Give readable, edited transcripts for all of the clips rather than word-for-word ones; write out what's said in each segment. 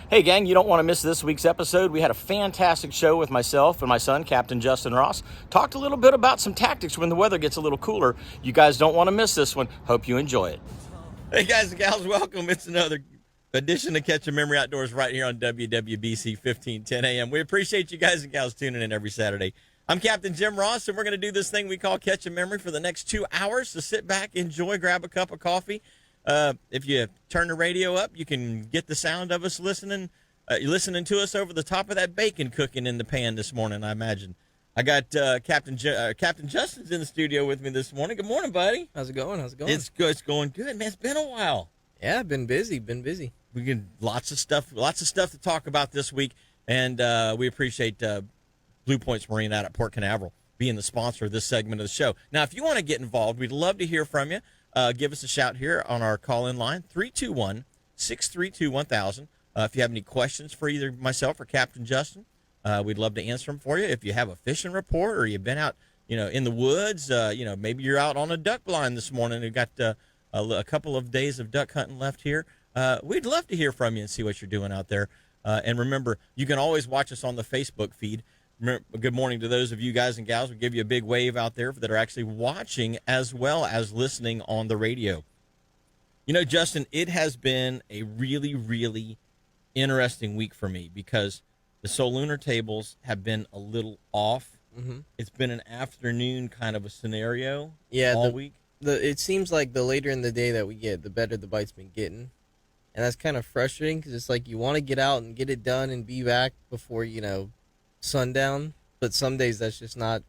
Hey gang, you don't want to miss this week's episode. We had a fantastic show with myself and my son, Captain Justin Ross. Talked a little bit about some tactics when the weather gets a little cooler. You guys don't want to miss this one. Hope you enjoy it. Hey guys and gals, welcome. It's another edition of Catch a Memory Outdoors right here on WWBC 1510 AM. We appreciate you guys and gals tuning in every Saturday. I'm Captain Jim Ross, and we're going to do this thing we call Catch a Memory for the next 2 hours. So sit back, enjoy, grab a cup of coffee. If you turn the radio up, you can get the sound of us listening. You're listening to us over the top of that bacon cooking in the pan this morning, I imagine. I got Captain Justin's in the studio with me this morning. Good morning, buddy. How's it going? It's good. It's going good, man. It's been a while. Yeah, been busy. We get lots of stuff to talk about this week, and we appreciate Blue Points Marine out at Port Canaveral being the sponsor of this segment of the show. Now, if you want to get involved, we'd love to hear from you. Give us a shout here on our call-in line, 321-632-1000. If you have any questions for either myself or Captain Justin, we'd love to answer them for you. If you have a fishing report or you've been out, in the woods, maybe you're out on a duck blind this morning. We've got a couple of days of duck hunting left here. We'd love to hear from you and see what you're doing out there. And remember, you can always watch us on the Facebook feed. Good morning to those of you guys and gals. We give you a big wave out there that are actually watching as well as listening on the radio. Justin, it has been a really, really interesting week for me because the Solunar tables have been a little off. Mm-hmm. It's been an afternoon kind of a scenario all week. It seems like the later in the day that we get, the better the bite's been getting. And that's kind of frustrating because it's like you want to get out and get it done and be back before, sundown, but some days that's just not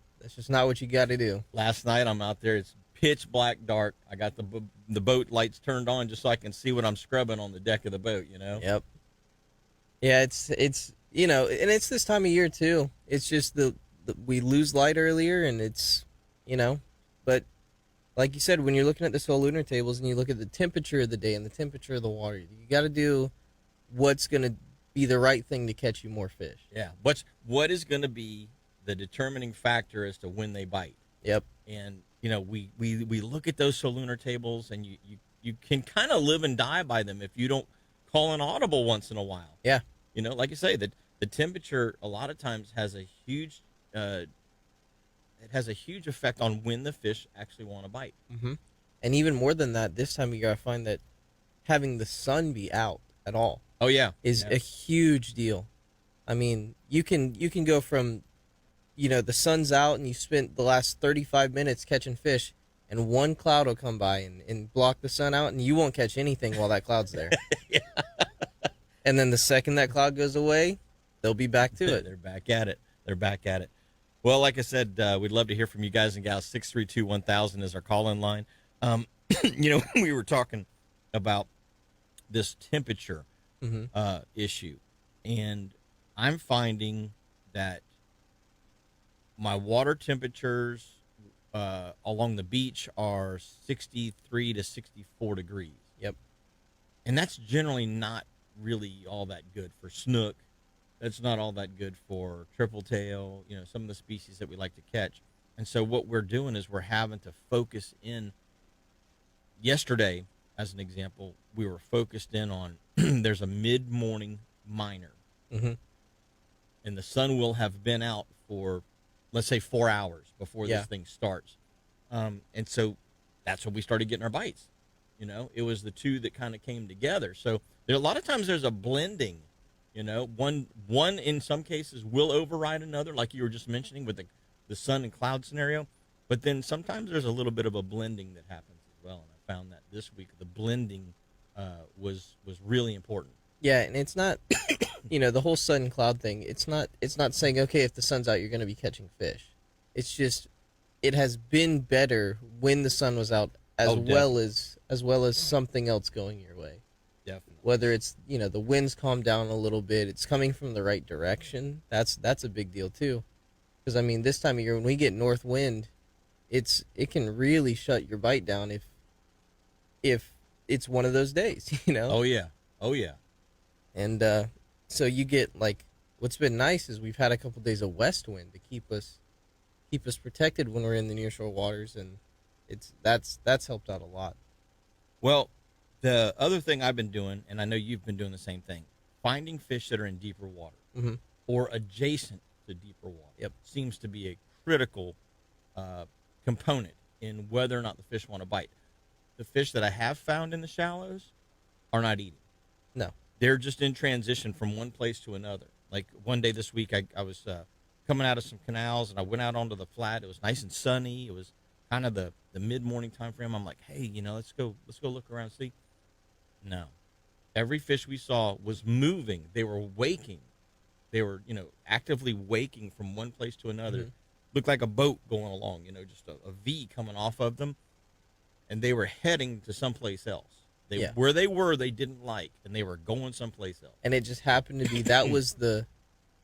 what you got to do. Last night I'm out there, it's pitch black dark. I got the boat lights turned on just so I can see what I'm scrubbing on the deck of the boat. Yep. Yeah, it's and it's this time of year too. It's just we lose light earlier, and it's but like you said, when you're looking at the Solunar tables and you look at the temperature of the day and the temperature of the water, you got to do what's going to be the right thing to catch you more fish. Yeah. What is going to be the determining factor as to when they bite? Yep. And we look at those Solunar tables, and you can kind of live and die by them if you don't call an audible once in a while. Yeah. Like you say, that the temperature a lot of times has a huge effect on when the fish actually want to bite. Mm-hmm. And even more than that, this time of year I find that having the sun be out at all. Oh yeah, is a huge deal. I mean, you can go from, the sun's out and you spent the last 35 minutes catching fish, and one cloud will come by and block the sun out, and you won't catch anything while that cloud's there. Yeah. And then the second that cloud goes away, they'll be back to it. They're back at it. Well, like I said, we'd love to hear from you guys and gals. 632-1000 is our call-in line. We were talking about this temperature issue, and I'm finding that my water temperatures along the beach are 63 to 64 degrees. Yep. And that's generally not really all that good for snook. That's not all that good for triple tail, some of the species that we like to catch. And so what we're doing is we're having to focus in. Yesterday, as an example, we were focused in on there's a mid-morning minor. Mm-hmm. And the sun will have been out for, let's say, 4 hours before this thing starts. And so that's when we started getting our bites. It was the two that kind of came together. So a lot of times there's a blending. One in some cases will override another, like you were just mentioning with the sun and cloud scenario. But then sometimes there's a little bit of a blending that happens as well. And I found that this week the blending was really important. Yeah, and it's not, the whole sun and cloud thing. It's not saying, okay, if the sun's out, you're going to be catching fish. It's just it has been better when the sun was out, as well as something else going your way. Definitely. Whether it's, the winds calm down a little bit, it's coming from the right direction. That's a big deal too. Because this time of year when we get north wind, it can really shut your bite down if it's one of those days, Oh yeah. And so you get what's been nice is we've had a couple days of west wind to keep us protected when we're in the nearshore waters, and that's helped out a lot. Well, the other thing I've been doing, and I know you've been doing the same thing, finding fish that are in deeper water Mm-hmm. or adjacent to deeper water Yep. seems to be a critical component in whether or not the fish want to bite. The fish that I have found in the shallows are not eating. No. They're just in transition from one place to another. Like one day this week, I was coming out of some canals and I went out onto the flat. It was nice and sunny. It was kind of the mid morning time frame. I'm like, hey, let's go look around and see. No, every fish we saw was moving. They were waking. They were actively waking from one place to another. Mm-hmm. Looked like a boat going along. Just a V coming off of them, and they were heading to someplace else. Where they were, they didn't like, and they were going someplace else. And it just happened to be that was the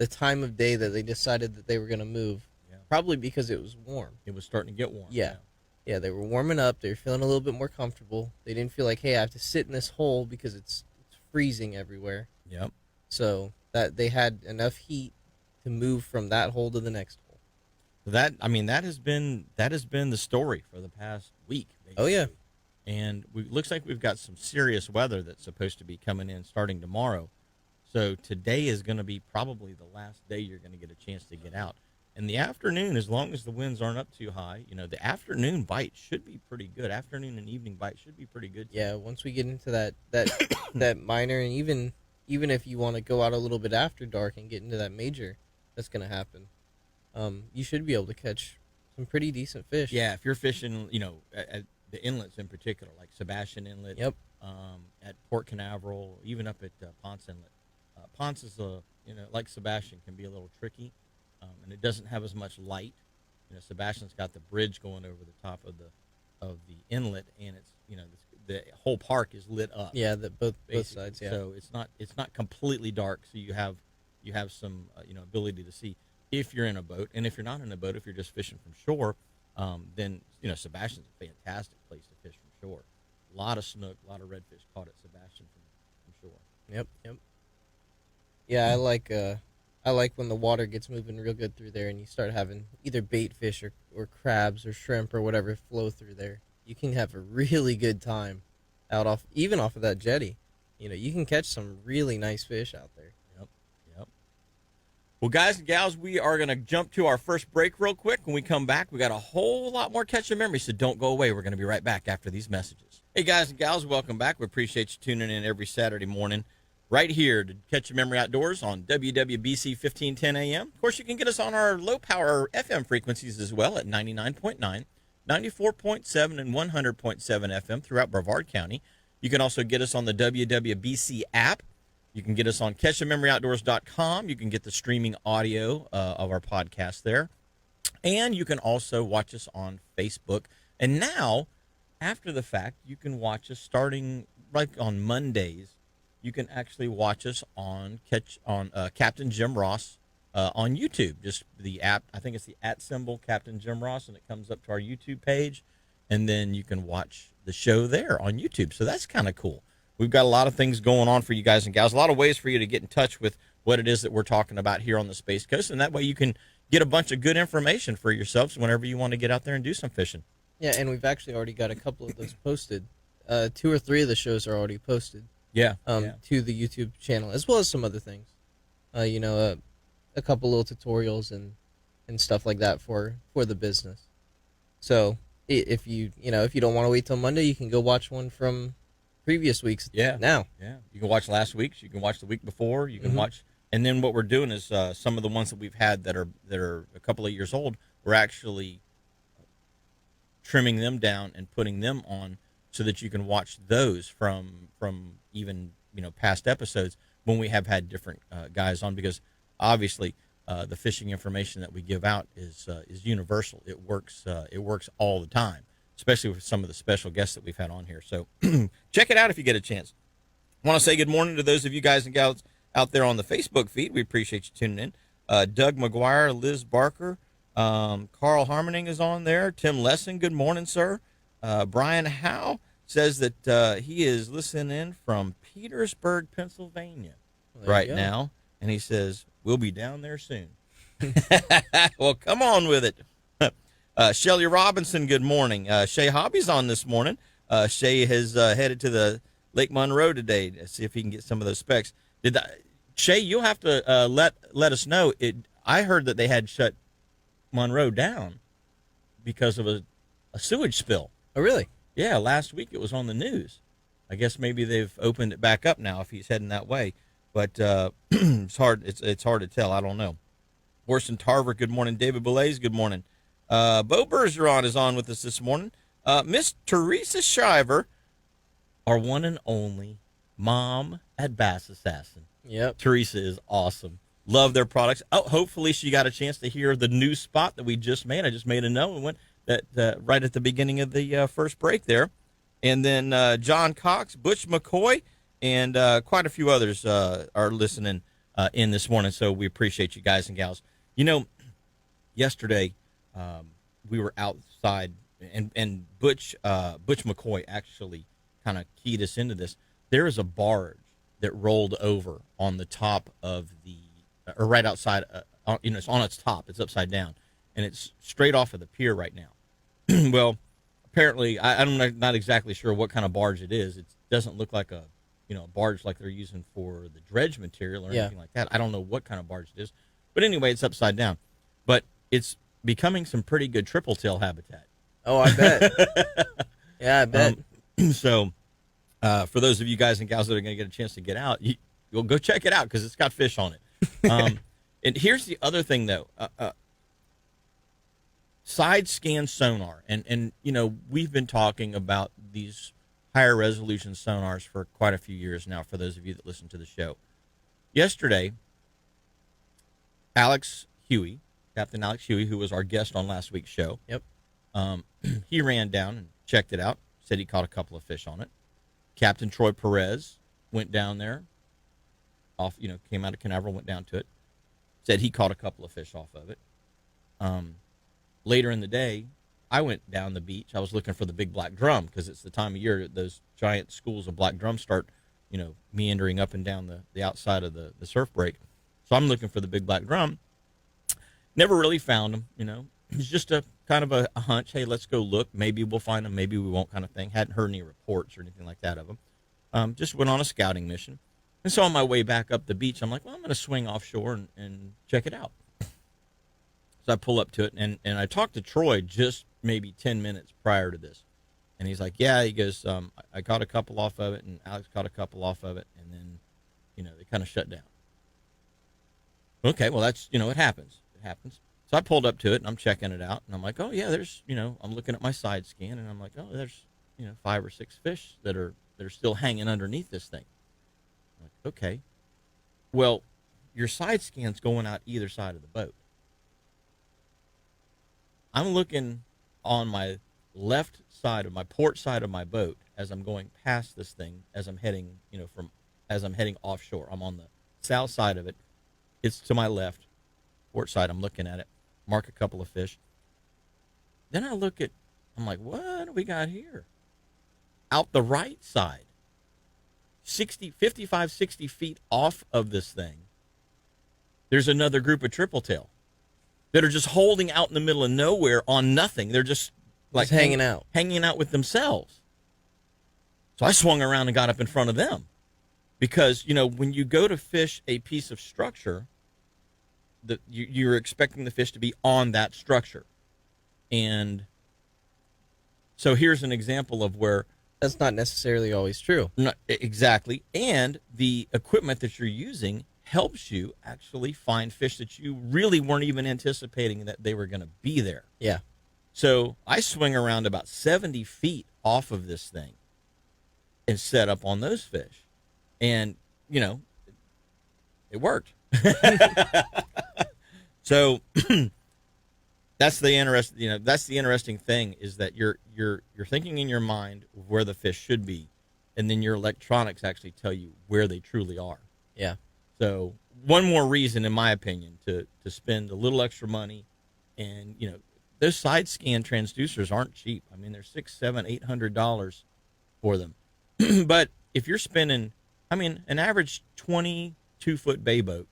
time of day that they decided that they were going to move. Yeah. Probably because it was warm. It was starting to get warm. Yeah. Yeah, they were warming up. They were feeling a little bit more comfortable. They didn't feel like, hey, I have to sit in this hole because it's freezing everywhere. Yep. So that they had enough heat to move from that hole to the next hole. That has been the story for the past week. Basically. Oh yeah. And looks like we've got some serious weather that's supposed to be coming in starting tomorrow. So today is going to be probably the last day you're going to get a chance to get out. In the afternoon, as long as the winds aren't up too high, the afternoon bite should be pretty good. Afternoon and evening bite should be pretty good. Yeah, once we get into that that minor, and even if you want to go out a little bit after dark and get into that major, that's going to happen. You should be able to catch some pretty decent fish. Yeah, if you're fishing, at the inlets in particular, like Sebastian Inlet. Yep. At Port Canaveral, even up at Ponce Inlet. Ponce is like Sebastian, can be a little tricky, and it doesn't have as much light. Sebastian's got the bridge going over the top of the inlet, and it's the whole park is lit up. Yeah, both sides. Yeah. So it's not completely dark. So you have some ability to see if you're in a boat, and if you're not in a boat, if you're just fishing from shore, then Sebastian's a fantastic place to fish from shore. A lot of snook, a lot of redfish caught at Sebastian from shore. Yep. Yeah, I like when the water gets moving real good through there, and you start having either bait fish or crabs or shrimp or whatever flow through there. You can have a really good time even off of that jetty. You can catch some really nice fish out there. Yep. Well, guys and gals, we are going to jump to our first break real quick. When we come back, we got a whole lot more Catch a Memory, so don't go away. We're going to be right back after these messages. Hey, guys and gals, welcome back. We appreciate you tuning in every Saturday morning right here to Catch a Memory Outdoors on WWBC 1510 AM. Of course, you can get us on our low-power FM frequencies as well at 99.9, 94.7, and 100.7 FM throughout Brevard County. You can also get us on the WWBC app. You can get us on catchamemory.outdoors.com. You can get the streaming audio of our podcast there. And you can also watch us on Facebook. And now, after the fact, you can watch us starting like on Mondays. You can actually watch us on Captain Jim Ross on YouTube. Just the app, I think it's the @ Captain Jim Ross, and it comes up to our YouTube page. And then you can watch the show there on YouTube. So that's kind of cool. We've got a lot of things going on for you guys and gals, a lot of ways for you to get in touch with what it is that we're talking about here on the Space Coast. And that way you can get a bunch of good information for yourselves whenever you want to get out there and do some fishing. Yeah, and we've actually already got a couple of those posted. 2 or 3 of the shows are already posted. Yeah. To the YouTube channel, as well as some other things. A couple little tutorials and stuff like that for the business. So if you don't want to wait till Monday, you can go watch one from previous weeks. Yeah. Now. Yeah. You can watch last week's. You can watch the week before. You can watch, and then what we're doing is some of the ones that we've had that are a couple of years old. We're actually trimming them down and putting them on so that you can watch those from even past episodes when we have had different guys on, because obviously the fishing information that we give out is universal. It works all the time, especially with some of the special guests that we've had on here. So check it out if you get a chance. I want to say good morning to those of you guys and gals out there on the Facebook feed. We appreciate you tuning in. Doug McGuire, Liz Barker, Carl Harmoning is on there. Tim Lessing, good morning, sir. Brian Howe says that he is listening in from Petersburg, Pennsylvania right now. And he says, we'll be down there soon. Well, come on with it. Shelly Robinson, good morning. Shay Hobby's on this morning. Shay has headed to the Lake Monroe today to see if he can get some of those specs. Shay, you'll have to let us know. I heard that they had shut Monroe down because of a sewage spill. Oh, really? Yeah, last week it was on the news. I guess maybe they've opened it back up now if he's heading that way. But it's hard. It's hard to tell. I don't know. Orson Tarver, good morning. David Belays, good morning. Bo Bergeron is on with us this morning. Miss Teresa Shiver, our one and only mom at Bass Assassin. Yep. Teresa is awesome. Love their products. Oh, hopefully she got a chance to hear the new spot that we just made. I just made a note and went that right at the beginning of the first break there. And then John Cox, Butch McCoy, and quite a few others are listening in this morning. So we appreciate you guys and gals. You know, yesterday we were outside, and Butch McCoy actually kind of keyed us into this. There is a barge that rolled over on the top of or right outside, it's on its top. It's upside down, and it's straight off of the pier right now. Well, apparently, I'm not exactly sure what kind of barge it is. It doesn't look like a barge like they're using for the dredge material or anything like that. I don't know what kind of barge it is. But anyway, it's upside down. But it's becoming some pretty good triple tail habitat. Oh, I bet. Yeah, I bet. So for those of you guys and gals that are going to get a chance to get out, you'll go check it out because it's got fish on it. And here's the other thing, though. Side scan sonar. And we've been talking about these higher resolution sonars for quite a few years now, for those of you that listen to the show. Yesterday, Captain Alex Huey, who was our guest on last week's show. Yep. He ran down and checked it out, said he caught a couple of fish on it. Captain Troy Perez went down there, came out of Canaveral, went down to it, said he caught a couple of fish off of it. Later in the day, I went down the beach. I was looking for the big black drum because it's the time of year that those giant schools of black drum start, meandering up and down the outside of the surf break. So I'm looking for the big black drum. Never really found them, It's just a kind of a hunch. Hey, let's go look. Maybe we'll find them. Maybe we won't, kind of thing. Hadn't heard any reports or anything like that of them. Just went on a scouting mission. And so on my way back up the beach, I'm like, well, I'm going to swing offshore and check it out. So I pull up to it, and I talked to Troy just maybe 10 minutes prior to this. And he's like, yeah, he goes, I caught a couple off of it, and Alex caught a couple off of it, and then, they kind of shut down. Okay, well, that's, it happens. It happens. So I pulled up to it, and I'm checking it out, and I'm like, oh, yeah, there's, I'm looking at my side scan, and I'm like, oh, there's, 5 or 6 fish that are still hanging underneath this thing. I'm like, okay. Well, your side scan's going out either side of the boat. I'm looking on my left side of my port side of my boat as I'm going past this thing, as I'm heading, as I'm heading offshore. I'm on the south side of it. It's to my left, port side. I'm looking at it, mark a couple of fish. Then I'm like, what do we got here? Out the right side, 55, 60 feet off of this thing, there's another group of triple tail that are just holding out in the middle of nowhere on nothing. They're just like hanging out with themselves. So I swung around and got up in front of them because, when you go to fish a piece of structure, that you're expecting the fish to be on that structure. And so here's an example of where that's not necessarily always true. Not exactly. And the equipment that you're using helps you actually find fish that you really weren't even anticipating that they were going to be there. Yeah. So I swing around about 70 feet off of this thing and set up on those fish. And, it worked. So that's the interesting thing is that you're thinking in your mind where the fish should be, and then your electronics actually tell you where they truly are. Yeah. So one more reason, in my opinion, to spend a little extra money, and those side scan transducers aren't cheap. I mean, they're $600, $700, $800 for them. But if you're spending, an average 22-foot bay boat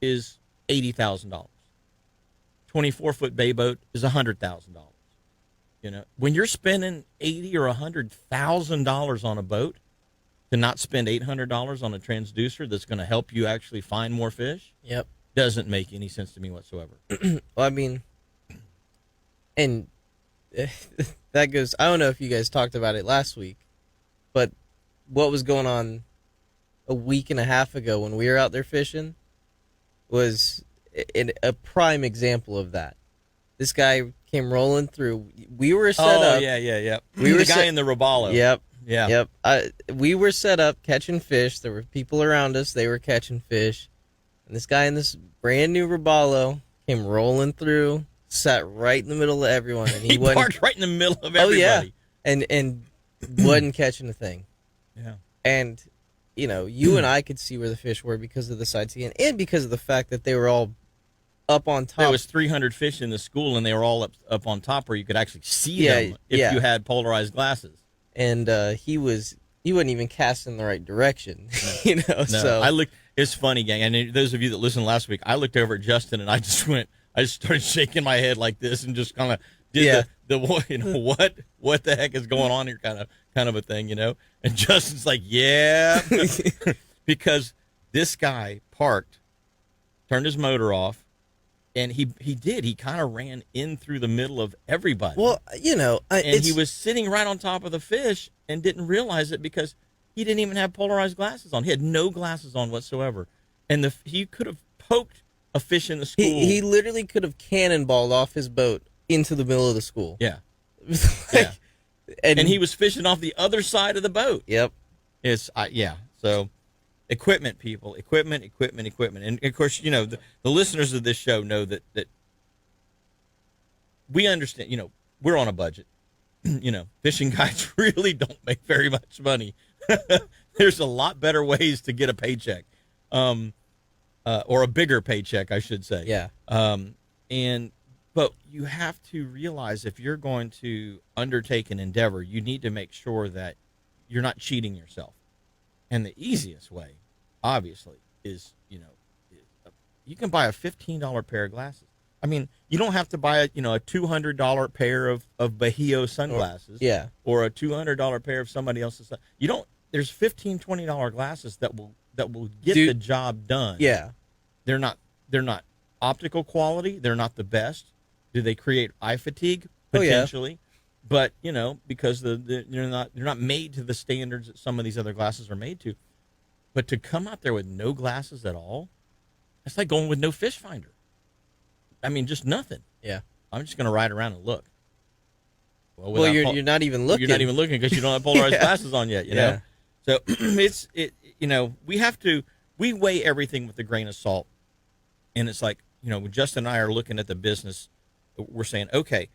is $80,000. 24-foot bay boat is $100,000. When you're spending $80,000 or $100,000 on a boat, to not spend $800 on a transducer that's going to help you actually find more fish Yep. doesn't make any sense to me whatsoever. Well, I mean, and that goes. I don't know if you guys talked about it last week, but what was going on a week and a half ago when we were out there fishing was a prime example of that. This guy came rolling through. We were set up. Oh, yeah. We were the guy in the Robalo. Yep. Yeah. Yep. We were set up catching fish. There were people around us. They were catching fish. And this guy in this brand new Robalo came rolling through, sat right in the middle of everyone. And he parked right in the middle of everybody. Oh, yeah. And wasn't catching a thing. Yeah. And, you know, you and I could see where the fish were because of the sightseeing and because of the fact that they were all up on top. There was 300 fish in the school, and they were all up on top where you could actually see them if you had polarized glasses. And he wasn't even casting the right direction, you know. No, so I looked. It's funny, gang. And those of you that listened last week, I looked over at Justin, and I just started shaking my head like this, and just kind of did the you know, what the heck is going on here, kind of a thing, you know. And Justin's like, yeah, because this guy parked, turned his motor off. And he kind of ran in through the middle of everybody. Well, you know, and he was sitting right on top of the fish and didn't realize it because he didn't even have polarized glasses on. He had no glasses on whatsoever, and he could have poked a fish in the school. He literally could have cannonballed off his boat into the middle of the school. Yeah, like, and he was fishing off the other side of the boat. Yep. So. Equipment, people. Equipment. And, of course, you know, the listeners of this show know that we understand, you know, we're on a budget. You know, fishing guides really don't make very much money. There's a lot better ways to get a paycheck, or a bigger paycheck, I should say. Yeah. But you have to realize if you're going to undertake an endeavor, you need to make sure that you're not cheating yourself. And the easiest way, obviously, is, you know, you can buy a $15 pair of glasses. I mean, you don't have to buy a $200 pair of Bahio sunglasses, or a $200 pair of somebody else's. You don't. There's $15, $20 glasses that will get the job done. Yeah, they're not optical quality. They're not the best. Do they create eye fatigue? Potentially. Oh, yeah. But, you know, because they're not made to the standards that some of these other glasses are made to. But to come out there with no glasses at all, it's like going with no fish finder. I mean, just nothing. Yeah. I'm just going to ride around and look. Well, you're not even looking. You're not even looking because you don't have polarized glasses on yet, you know? So you know, we weigh everything with a grain of salt. And it's like, you know, when Justin and I are looking at the business, we're saying, okay,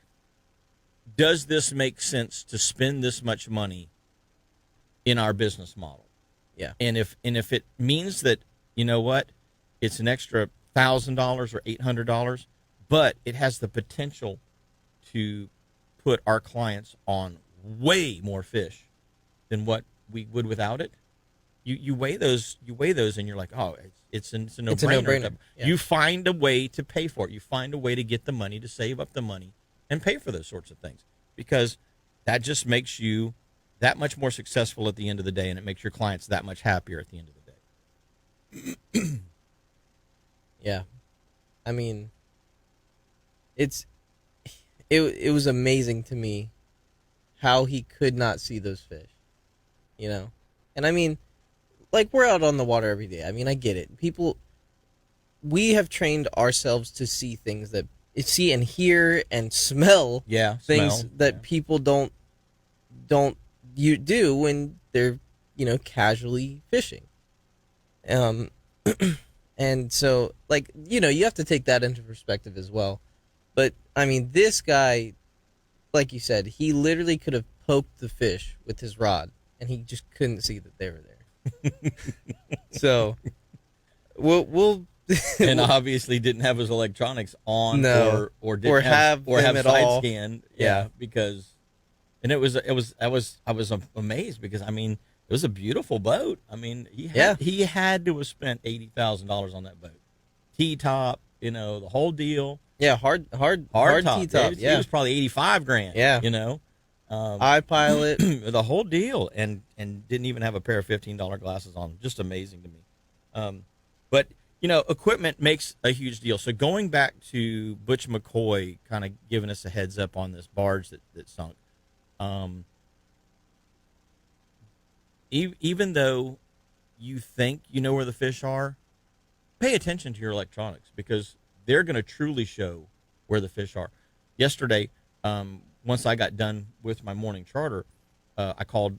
does this make sense to spend this much money in our business model? Yeah. And if it means that, you know what, it's an extra $1,000 or $800, but it has the potential to put our clients on way more fish than what we would without it. You weigh those and you're like, oh, it's a no-brainer. It's a no-brainer. Yeah. You find a way to pay for it. You find a way to get the money, to save up the money and pay for those sorts of things, because that just makes you that much more successful at the end of the day, and it makes your clients that much happier at the end of the day. Yeah. I mean, it was amazing to me how he could not see those fish, you know? And I mean, like, we're out on the water every day. I mean, I get it. We have trained ourselves to see things that see and hear and smell things that people don't do when they're, you know, casually fishing. And so, like, you know, you have to take that into perspective as well. But I mean, this guy, like you said, he literally could have poked the fish with his rod and he just couldn't see that they were there. So we'll and obviously didn't have his electronics on, or didn't have side scan, because, and I was amazed because, I mean, it was a beautiful boat. I mean, he had to have spent $80,000 on that boat, T-top, you know, the whole deal. Yeah, hard top. T-top. It was probably $85,000. Yeah, you know, iPilot. The whole deal, and didn't even have a pair of $15 glasses on. Just amazing to me. But equipment makes a huge deal. So going back to Butch McCoy, kind of giving us a heads up on this barge that sunk. Even though you think you know where the fish are, pay attention to your electronics because they're going to truly show where the fish are. Yesterday, once I got done with my morning charter, I called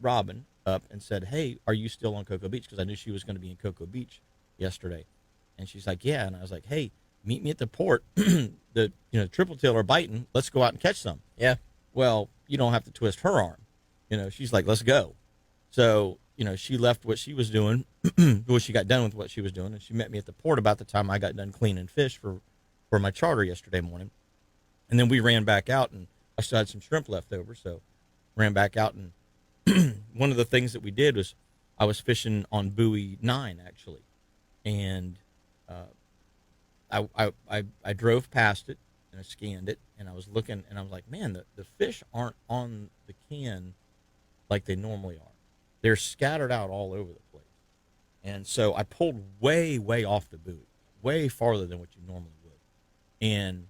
Robin up and said, "Hey, are you still on Cocoa Beach?" Because I knew she was going to be in Cocoa Beach yesterday, and she's like, "Yeah." And I was like, "Hey, meet me at the port. The triple tail are biting. Let's go out and catch some." Yeah. Well, you don't have to twist her arm. She's like, "Let's go." So she left what she was doing. Well, she got done with what she was doing, and she met me at the port about the time I got done cleaning fish for my charter yesterday morning. And then we ran back out, and I still had some shrimp left over, so ran back out. And one of the things that we did was I was fishing on buoy 9 actually, and I drove past it and I scanned it, and I was looking, and I was like, man, the fish aren't on the can like they normally are. They're scattered out all over the place. And so I pulled way, way off the buoy, way farther than what you normally would. And,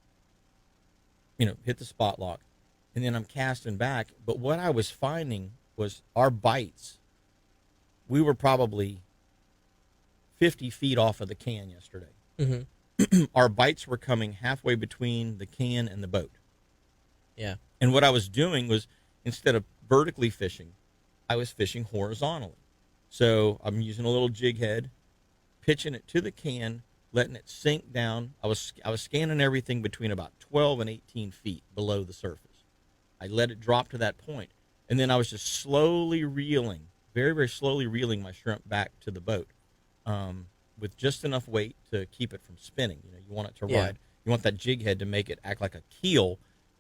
hit the spot lock. And then I'm casting back. But what I was finding was our bites, we were probably 50 feet off of the can yesterday. Mm-hmm. Our bites were coming halfway between the can and the boat. Yeah. And what I was doing was, instead of vertically fishing, I was fishing horizontally. So I'm using a little jig head, pitching it to the can, letting it sink down. I was scanning everything between about 12 and 18 feet below the surface. I let it drop to that point, and then I was just slowly reeling, very, very slowly reeling my shrimp back to the boat, with just enough weight to keep it from spinning. You want it to ride. You want that jig head to make it act like a keel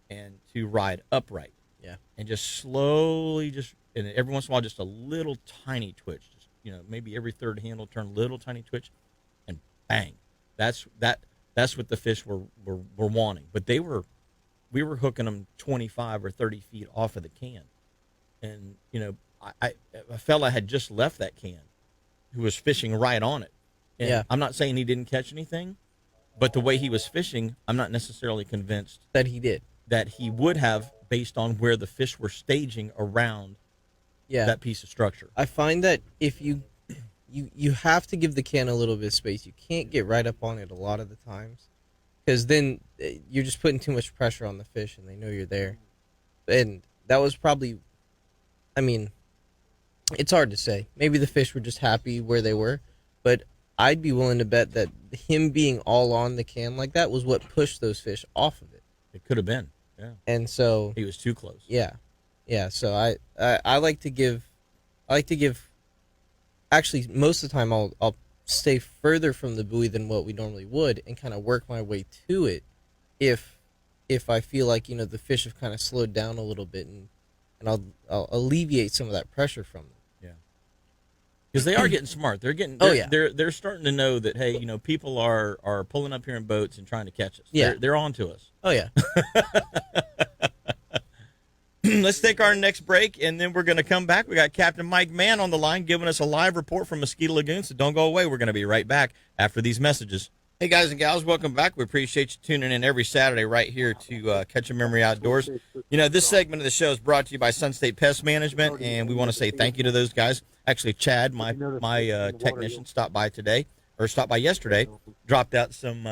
and to ride upright. Yeah. And just slowly, and every once in a while, just a little tiny twitch. Just, maybe every third handle turn, a little tiny twitch, and bang. That's what the fish were wanting. But we were hooking them 25 or 30 feet off of the can. And, a fella had just left that can who was fishing right on it. And yeah. I'm not saying he didn't catch anything, but the way he was fishing, I'm not necessarily convinced that he did. That he would have, based on where the fish were staging around that piece of structure. I find that if you have to give the can a little bit of space. You can't get right up on it a lot of the times, because then you're just putting too much pressure on the fish, and they know you're there. And that was probably, it's hard to say. Maybe the fish were just happy where they were, but I'd be willing to bet that him being all on the can like that was what pushed those fish off of it. It could have been, yeah. And so he was too close. Yeah. So I like to give. Actually, most of the time I'll stay further from the buoy than what we normally would, and kind of work my way to it, if I feel like the fish have kind of slowed down a little bit, and I'll alleviate some of that pressure from them. Yeah. Because they are getting smart. They're starting to know that, hey, people are pulling up here in boats and trying to catch us. Yeah. They're on to us. Oh yeah. Let's take our next break, and then we're going to come back. We got Captain Mike Mann on the line giving us a live report from Mosquito Lagoon, so don't go away. We're going to be right back after these messages. Hey, guys and gals, welcome back. We appreciate you tuning in every Saturday right here to Catch a Memory Outdoors. This segment of the show is brought to you by Sun State Pest Management, and we want to say thank you to those guys. Actually, Chad, my technician, stopped by yesterday, dropped out some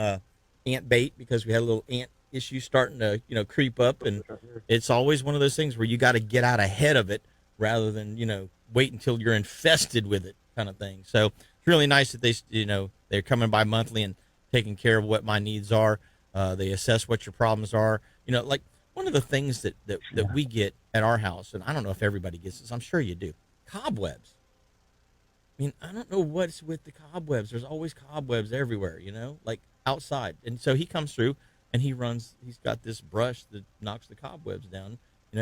ant bait because we had a little ant issue starting to creep up, and it's always one of those things where you got to get out ahead of it rather than wait until you're infested with it, kind of thing. So it's really nice that they're coming by monthly and taking care of what my needs are. They assess what your problems are. Like one of the things that we get at our house, and I don't know if everybody gets this, I'm sure you do, cobwebs. I don't know what's with the cobwebs. There's always cobwebs everywhere, like outside. And so he comes through, and he's got this brush that knocks the cobwebs down,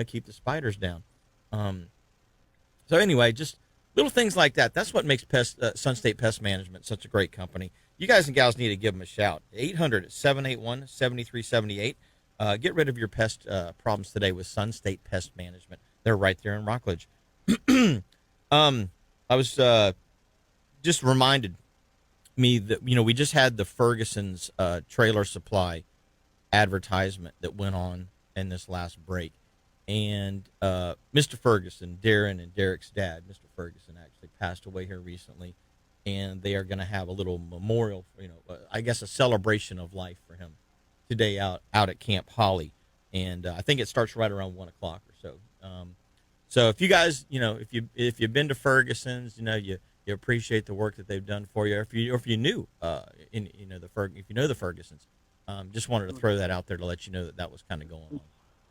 keep the spiders down. So anyway, just little things like that. That's what makes Sun State Pest Management such a great company. You guys and gals need to give them a shout. 800-781-7378. Get rid of your pest problems today with Sun State Pest Management. They're right there in Rockledge. I was just reminded me that we just had the Ferguson's Trailer Supply advertisement that went on in this last break, and Mr. Ferguson, Darren and Derek's dad, Mr. Ferguson, actually passed away here recently, and they are going to have a little memorial, I guess a celebration of life for him today out at Camp Holly, and I think it starts right around 1 o'clock or so. So if you guys, if you've been to Ferguson's, you appreciate the work that they've done for you. Or if you knew, if you know the Fergusons, just wanted to throw that out there to let you know that was kind of going on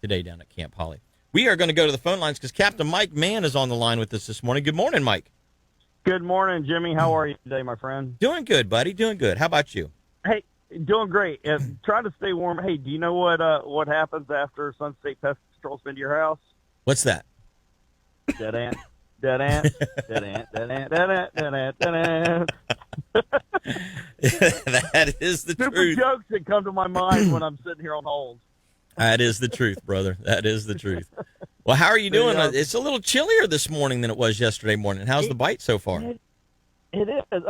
today down at Camp Holly. We are going to go to the phone lines because Captain Mike Mann is on the line with us this morning. Good morning, Mike. Good morning, Jimmy. How are you today, my friend? Doing good, buddy. Doing good. How about you? Hey, doing great. Try to stay warm. Hey, do you know what happens after Sun State Pest Control's been to your house? What's that? Dead ant. Dead ant. Dead ant. Dead ant. Dead ant. Dead ant. Dead ant. That is the Super truth. jokes that come to my mind when I'm sitting here on hold. That is the truth, brother. That is the truth. Well, how are you doing? It's a little chillier this morning than it was yesterday morning. How's the bite so far? It is.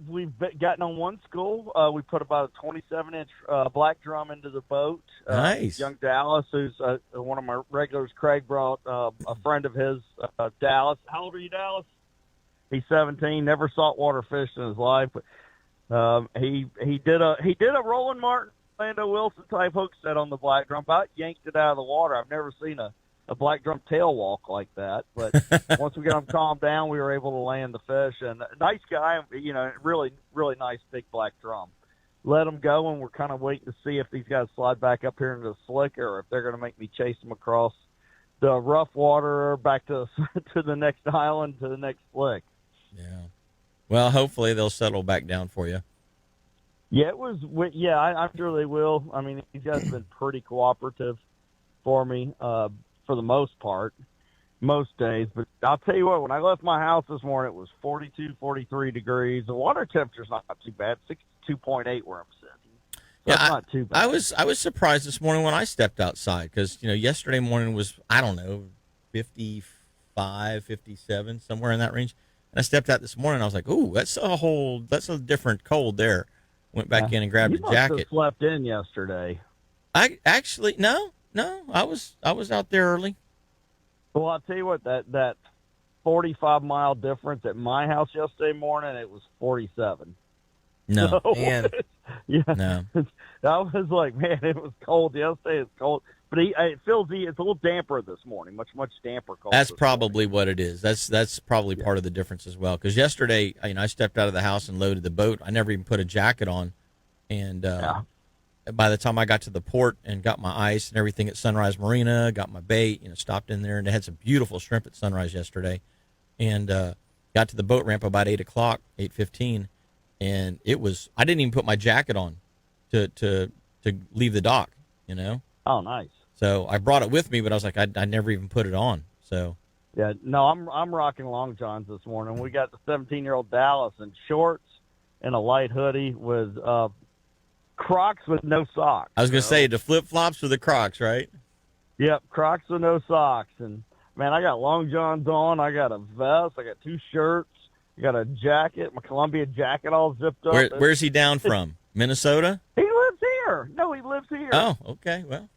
We've gotten on one school. We put about a 27-inch black drum into the boat. Nice. Young Dallas, who's one of my regulars, Craig, brought a friend of his, Dallas. How old are you, Dallas? He's 17. Never saltwater fished in his life, but he did a Roland Martin, Orlando Wilson type hook set on the black drum. About yanked it out of the water. I've never seen a black drum tail walk like that. But once we got him calmed down, we were able to land the fish. And nice guy, really, really nice big black drum. Let him go, and we're kind of waiting to see if these guys slide back up here into the slick or if they're going to make me chase them across the rough water or back to the next island, to the next slick. Yeah. Well, hopefully they'll settle back down for you. Yeah, I'm sure they will. I mean, these guys have been pretty cooperative for me. For the most part, most days. But I'll tell you what, when I left my house this morning, it was 42, 43 degrees. The water temperature's not too bad, 62.8 where I'm sitting. So Yeah, that's not too bad. I was surprised this morning when I stepped outside because, yesterday morning was, I don't know, 55, 57, somewhere in that range. And I stepped out this morning and I was like, ooh, that's a different cold there. Went back in and grabbed a You must jacket. have slept in yesterday. I actually, no, I was out there early. Well, I'll tell you what, that 45-mile difference at my house yesterday morning, it was 47. No, So, Man. yeah. no. I was like, man, it was cold yesterday. It's cold. But it's a little damper this morning, much damper cold. That's this probably morning. what it is. That's probably part of the difference as well. Because yesterday, I stepped out of the house and loaded the boat. I never even put a jacket on, and by the time I got to the port and got my ice and everything at Sunrise Marina, got my bait, stopped in there, and they had some beautiful shrimp at Sunrise yesterday, and got to the boat ramp about 8:00, 8:15, and I didn't even put my jacket on to leave the dock, Oh, nice. So I brought it with me, but I was like, I never even put it on. So Yeah, no, I'm rocking long johns this morning. We got the 17-year-old Dallas in shorts and a light hoodie with Crocs with no socks. I was going to say the flip-flops or the Crocs, right? Yep, Crocs with no socks. And, man, I got long johns on. I got a vest. I got 2 shirts. I got a jacket, my Columbia jacket all zipped up. Where's he down from? Minnesota? He lives here. No, he lives here. Oh, okay. Well,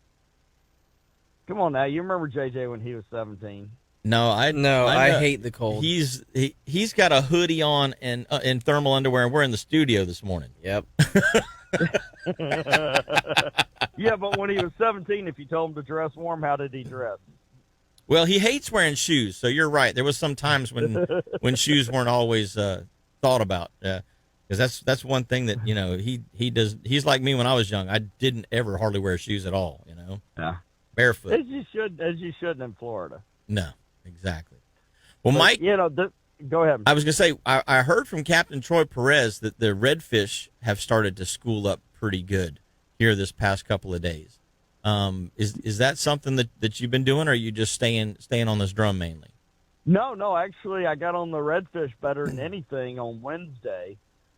Come on now. You remember JJ when he was 17. no, I hate the cold. He's got a hoodie on and in thermal underwear, and we're in the studio this morning. Yep. Yeah, but when he was 17, if you told him to dress warm, how did he dress? Well, he hates wearing shoes, so you're right. There was some times when shoes weren't always thought about. Because that's one thing that he does. He's like me when I was young. I didn't ever hardly wear shoes at all. Yeah. Barefoot. As you should in Florida. No, exactly. Well, But, Mike, go ahead. I was going to say, I heard from Captain Troy Perez that the redfish have started to school up pretty good here this past couple of days. Is that something that you've been doing, or are you just staying on this drum mainly? No, actually, I got on the redfish better than anything on Wednesday,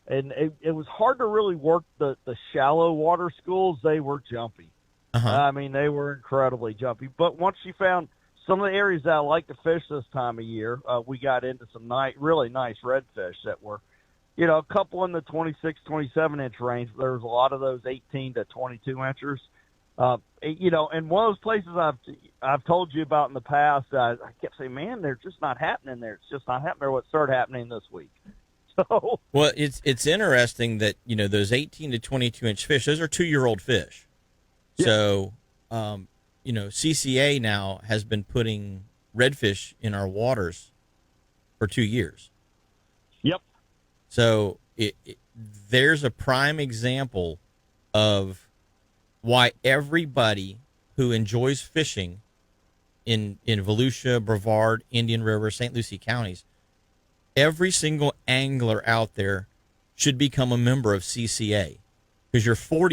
and it was hard to really work the shallow water schools. They were jumpy. Uh-huh. I mean, they were incredibly jumpy. But once you found some of the areas that I like to fish this time of year, we got into some really nice redfish that were, a couple in the 26, 27-inch range. There was a lot of those 18 to 22 inchers. And one of those places I've told you about in the past, I kept saying, man, they're just not happening there. It's just not happening there. What started happening this week? So, Well, it's interesting that those 18 to 22-inch fish, those are 2-year-old fish. Yeah. So, CCA now has been putting redfish in our waters for 2 years. yep. So there's a prime example of why everybody who enjoys fishing in Volusia, Brevard, Indian River, St. Lucie counties, every single angler out there should become a member of CCA, because your part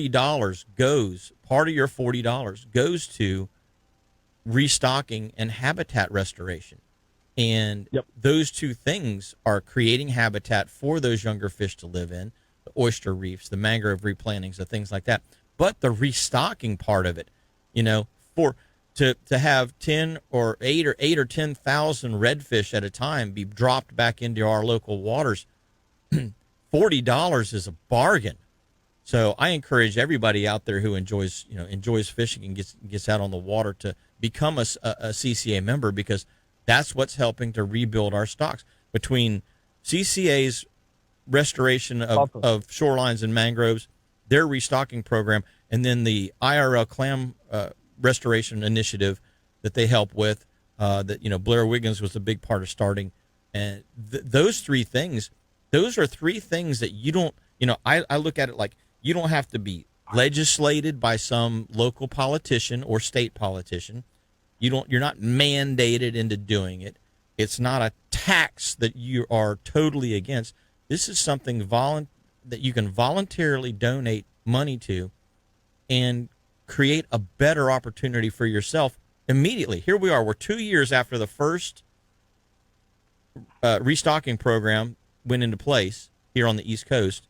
of your $40 goes to restocking and habitat restoration. And Yep. those two things are creating habitat for those younger fish to live in, the oyster reefs, the mangrove replantings, the things like that. But the restocking part of it, to have 10 or 8 or 10,000 redfish at a time be dropped back into our local waters, $40 is a bargain. So I encourage everybody out there who enjoys fishing and gets out on the water to become a CCA member, because that's what's helping to rebuild our stocks. Between CCA's restoration of shorelines and mangroves, their restocking program, and then the IRL clam restoration initiative that they help with, that Blair Wiggins was a big part of starting. And those are three things that you don't, I look at it like, you don't have to be legislated by some local politician or state politician. You're not mandated into doing it. It's not a tax that you are totally against. This is something that you can voluntarily donate money to and create a better opportunity for yourself immediately. Here we are. We're 2 years after the first restocking program went into place here on the East Coast.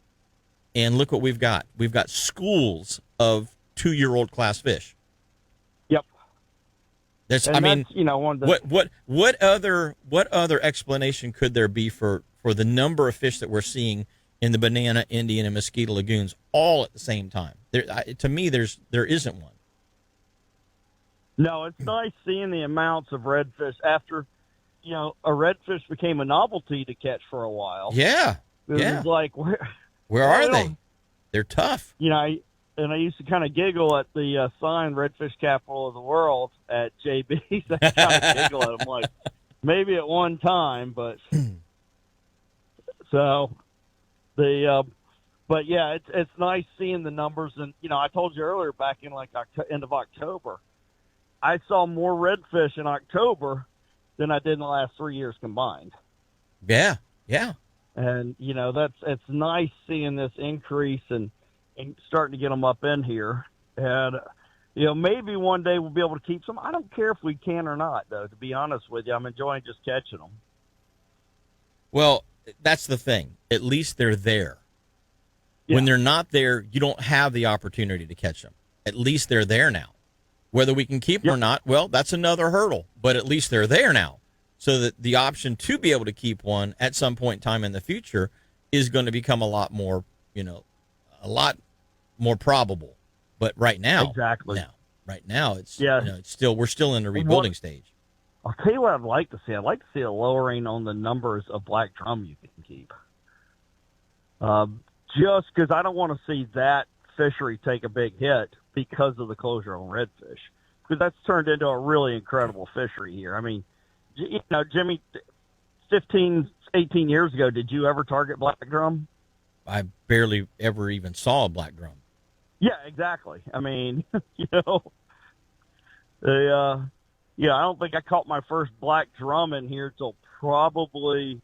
And look what we've got. We've got schools of 2-year-old class fish. Yep. What other explanation could there be for the number of fish that we're seeing in the Banana, Indian, and Mosquito lagoons all at the same time? To me, there isn't one. No, it's nice seeing the amounts of redfish after, a redfish became a novelty to catch for a while. Yeah. It was like, where are they? They're tough. I used to kind of giggle at the sign "Redfish Capital of the World" at JB's. I kind of giggle at them, like maybe at one time, but so but yeah, it's nice seeing the numbers. And I told you earlier, back in like end of October, I saw more redfish in October than I did in the last 3 years combined. Yeah. And it's nice seeing this increase and starting to get them up in here. And maybe one day we'll be able to keep some. I don't care if we can or not, though. To be honest with you, I'm enjoying just catching them. Well, that's the thing. At least they're there. Yeah. When they're not there, you don't have the opportunity to catch them. At least they're there now. Whether we can keep them or not, well, that's another hurdle. But at least they're there now. So that the option to be able to keep one at some point in time in the future is going to become a lot more probable. But right now, right now, we're still in the rebuilding stage. I'll tell you what I'd like to see. I'd like to see a lowering on the numbers of black drum you can keep. Just because I don't want to see that fishery take a big hit because of the closure on redfish. Because that's turned into a really incredible fishery here. I mean, Jimmy, 15, 18 years ago, did you ever target black drum? I barely ever even saw a black drum. Yeah, exactly. I mean, I don't think I caught my first black drum in here till probably,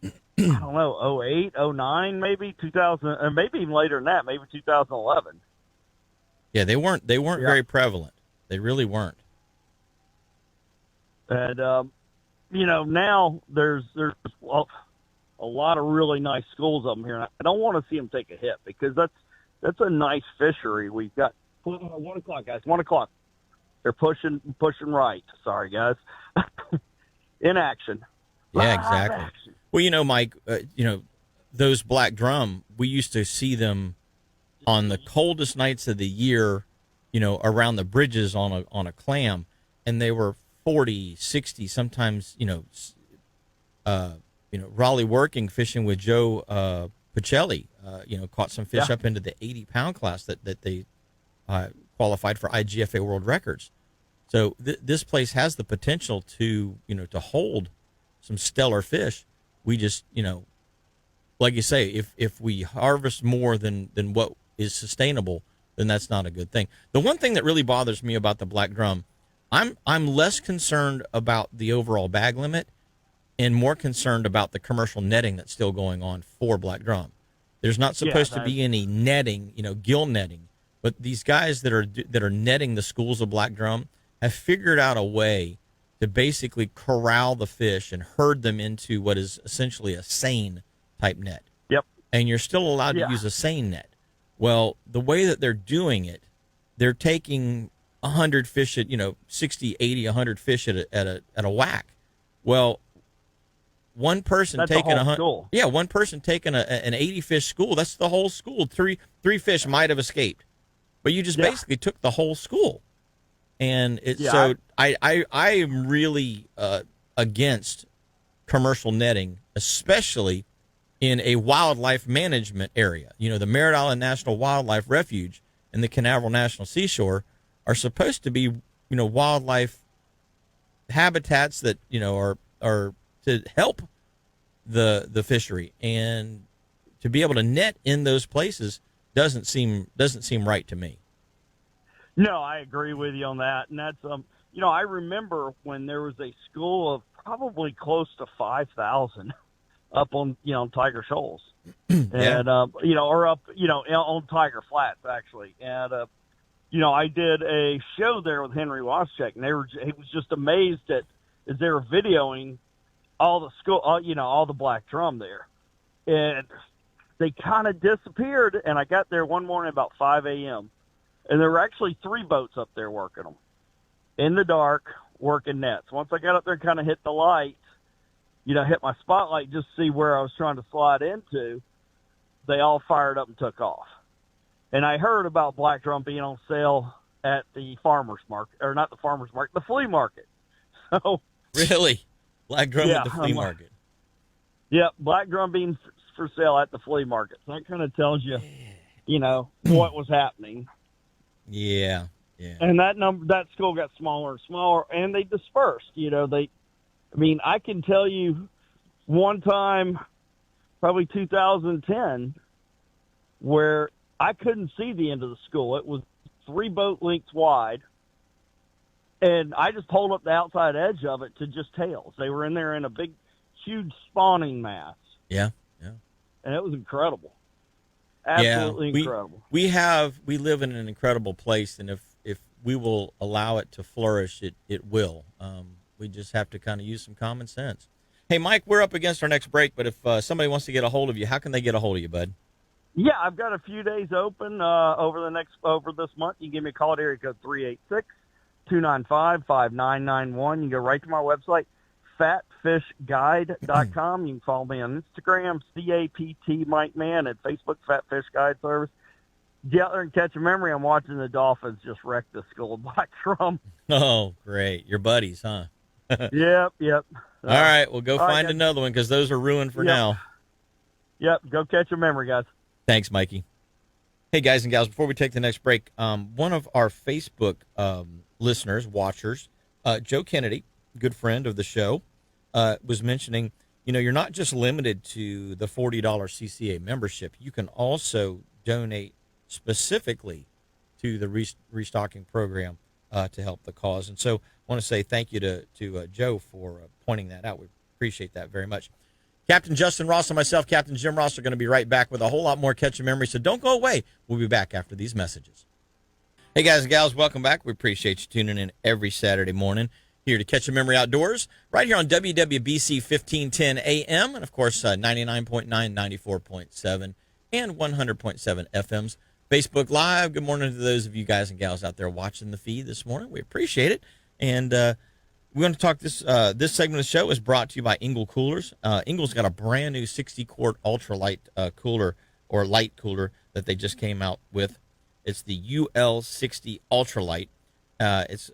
I don't know, 08, 09, maybe 2000, and maybe even later than that, maybe 2011. Yeah, they weren't very prevalent. They really weren't. And, now there's a lot of really nice schools up here. And I don't want to see them take a hit because that's a nice fishery. We've got 1 o'clock, guys. 1 o'clock. They're pushing right. Sorry, guys. In action. Yeah, Live exactly. action. Well, Mike, those black drum, we used to see them on the coldest nights of the year, around the bridges on a clam, and they were 40, 60, sometimes, Raleigh working, fishing with Joe Pacelli, caught some fish up into the 80-pound class that they qualified for IGFA world records. So this place has the potential to hold some stellar fish. We just, like you say, if we harvest more than what is sustainable, then that's not a good thing. The one thing that really bothers me about the black drum, I'm less concerned about the overall bag limit and more concerned about the commercial netting that's still going on for black drum. There's not supposed to be any netting, gill netting, but these guys that are netting the schools of black drum have figured out a way to basically corral the fish and herd them into what is essentially a seine type net. Yep. And you're still allowed to use a seine net. Well, the way that they're doing it, they're taking 100 fish at 60, 80, 100 fish at a whack. Well, one person taking one person taking an 80 fish school, that's the whole school. Three fish might have escaped, but you just basically took the whole school. And I am really against commercial netting, especially in a wildlife management area. The Merritt Island National Wildlife Refuge and the Canaveral National Seashore are supposed to be, wildlife habitats that, are to help the fishery, and to be able to net in those places doesn't seem right to me. No, I agree with you on that. And that's, I remember when there was a school of probably close to 5,000 up on, Tiger Shoals and, or up, on Tiger Flats actually. And, I did a show there with Henry Waschek, and he was just amazed at, as they were videoing all the school, all the black drum there. And they kind of disappeared. And I got there one morning about 5 a.m. and there were actually 3 boats up there working them in the dark, working nets. Once I got up there and kind of hit the light, hit my spotlight just to see where I was trying to slide into, they all fired up and took off. And I heard about black drum being on sale at the farmer's market, or not the farmer's market, the flea market. So really, black drum at the flea market. Yeah, black drum being for sale at the flea market. So that kind of tells you, what was happening. Yeah. And that school got smaller and smaller, and they dispersed. I can tell you one time, probably 2010, where I couldn't see the end of the school. It was 3 boat lengths wide, and I just pulled up the outside edge of it to just tails. They were in there in a big, huge spawning mass. Yeah. And it was incredible. Absolutely incredible. We live in an incredible place, and if we will allow it to flourish, it will. We just have to kind of use some common sense. Hey, Mike, we're up against our next break, but if somebody wants to get a hold of you, how can they get a hold of you, bud? Yeah, I've got a few days open over this month. You can give me a call at area code 386-295-5991. You can go right to my website, fatfishguide.com. You can follow me on Instagram, CAPT Mike Man, and Facebook, Fat Fish Guide Service. Get out there and catch a memory. I'm watching the Dolphins just wreck the school of black drum. Oh, great. Your buddies, huh? Yep. All right, well, go find another one, because those are ruined for now. Yep, go catch a memory, guys. Thanks, Mikey. Hey, guys and gals, before we take the next break, one of our Facebook listeners, watchers, Joe Kennedy, good friend of the show, was mentioning, you're not just limited to the $40 CCA membership. You can also donate specifically to the restocking program to help the cause. And so I want to say thank you to Joe for pointing that out. We appreciate that very much. Captain Justin Ross and myself, Captain Jim Ross, are going to be right back with a whole lot more Catch a Memory, so don't go away. We'll be back after these messages. Hey, guys and gals, welcome back. We appreciate you tuning in every Saturday morning here to Catch a Memory Outdoors, right here on WWBC 1510 AM, and, of course, 99.9, 94.7, and 100.7 FMs Facebook Live. Good morning to those of you guys and gals out there watching the feed this morning. We appreciate it. And we're going to talk this segment of the show is brought to you by Engel Coolers. Engel's got a brand new 60-quart ultralight cooler or light cooler that they just came out with. It's the UL60 Ultralight. It's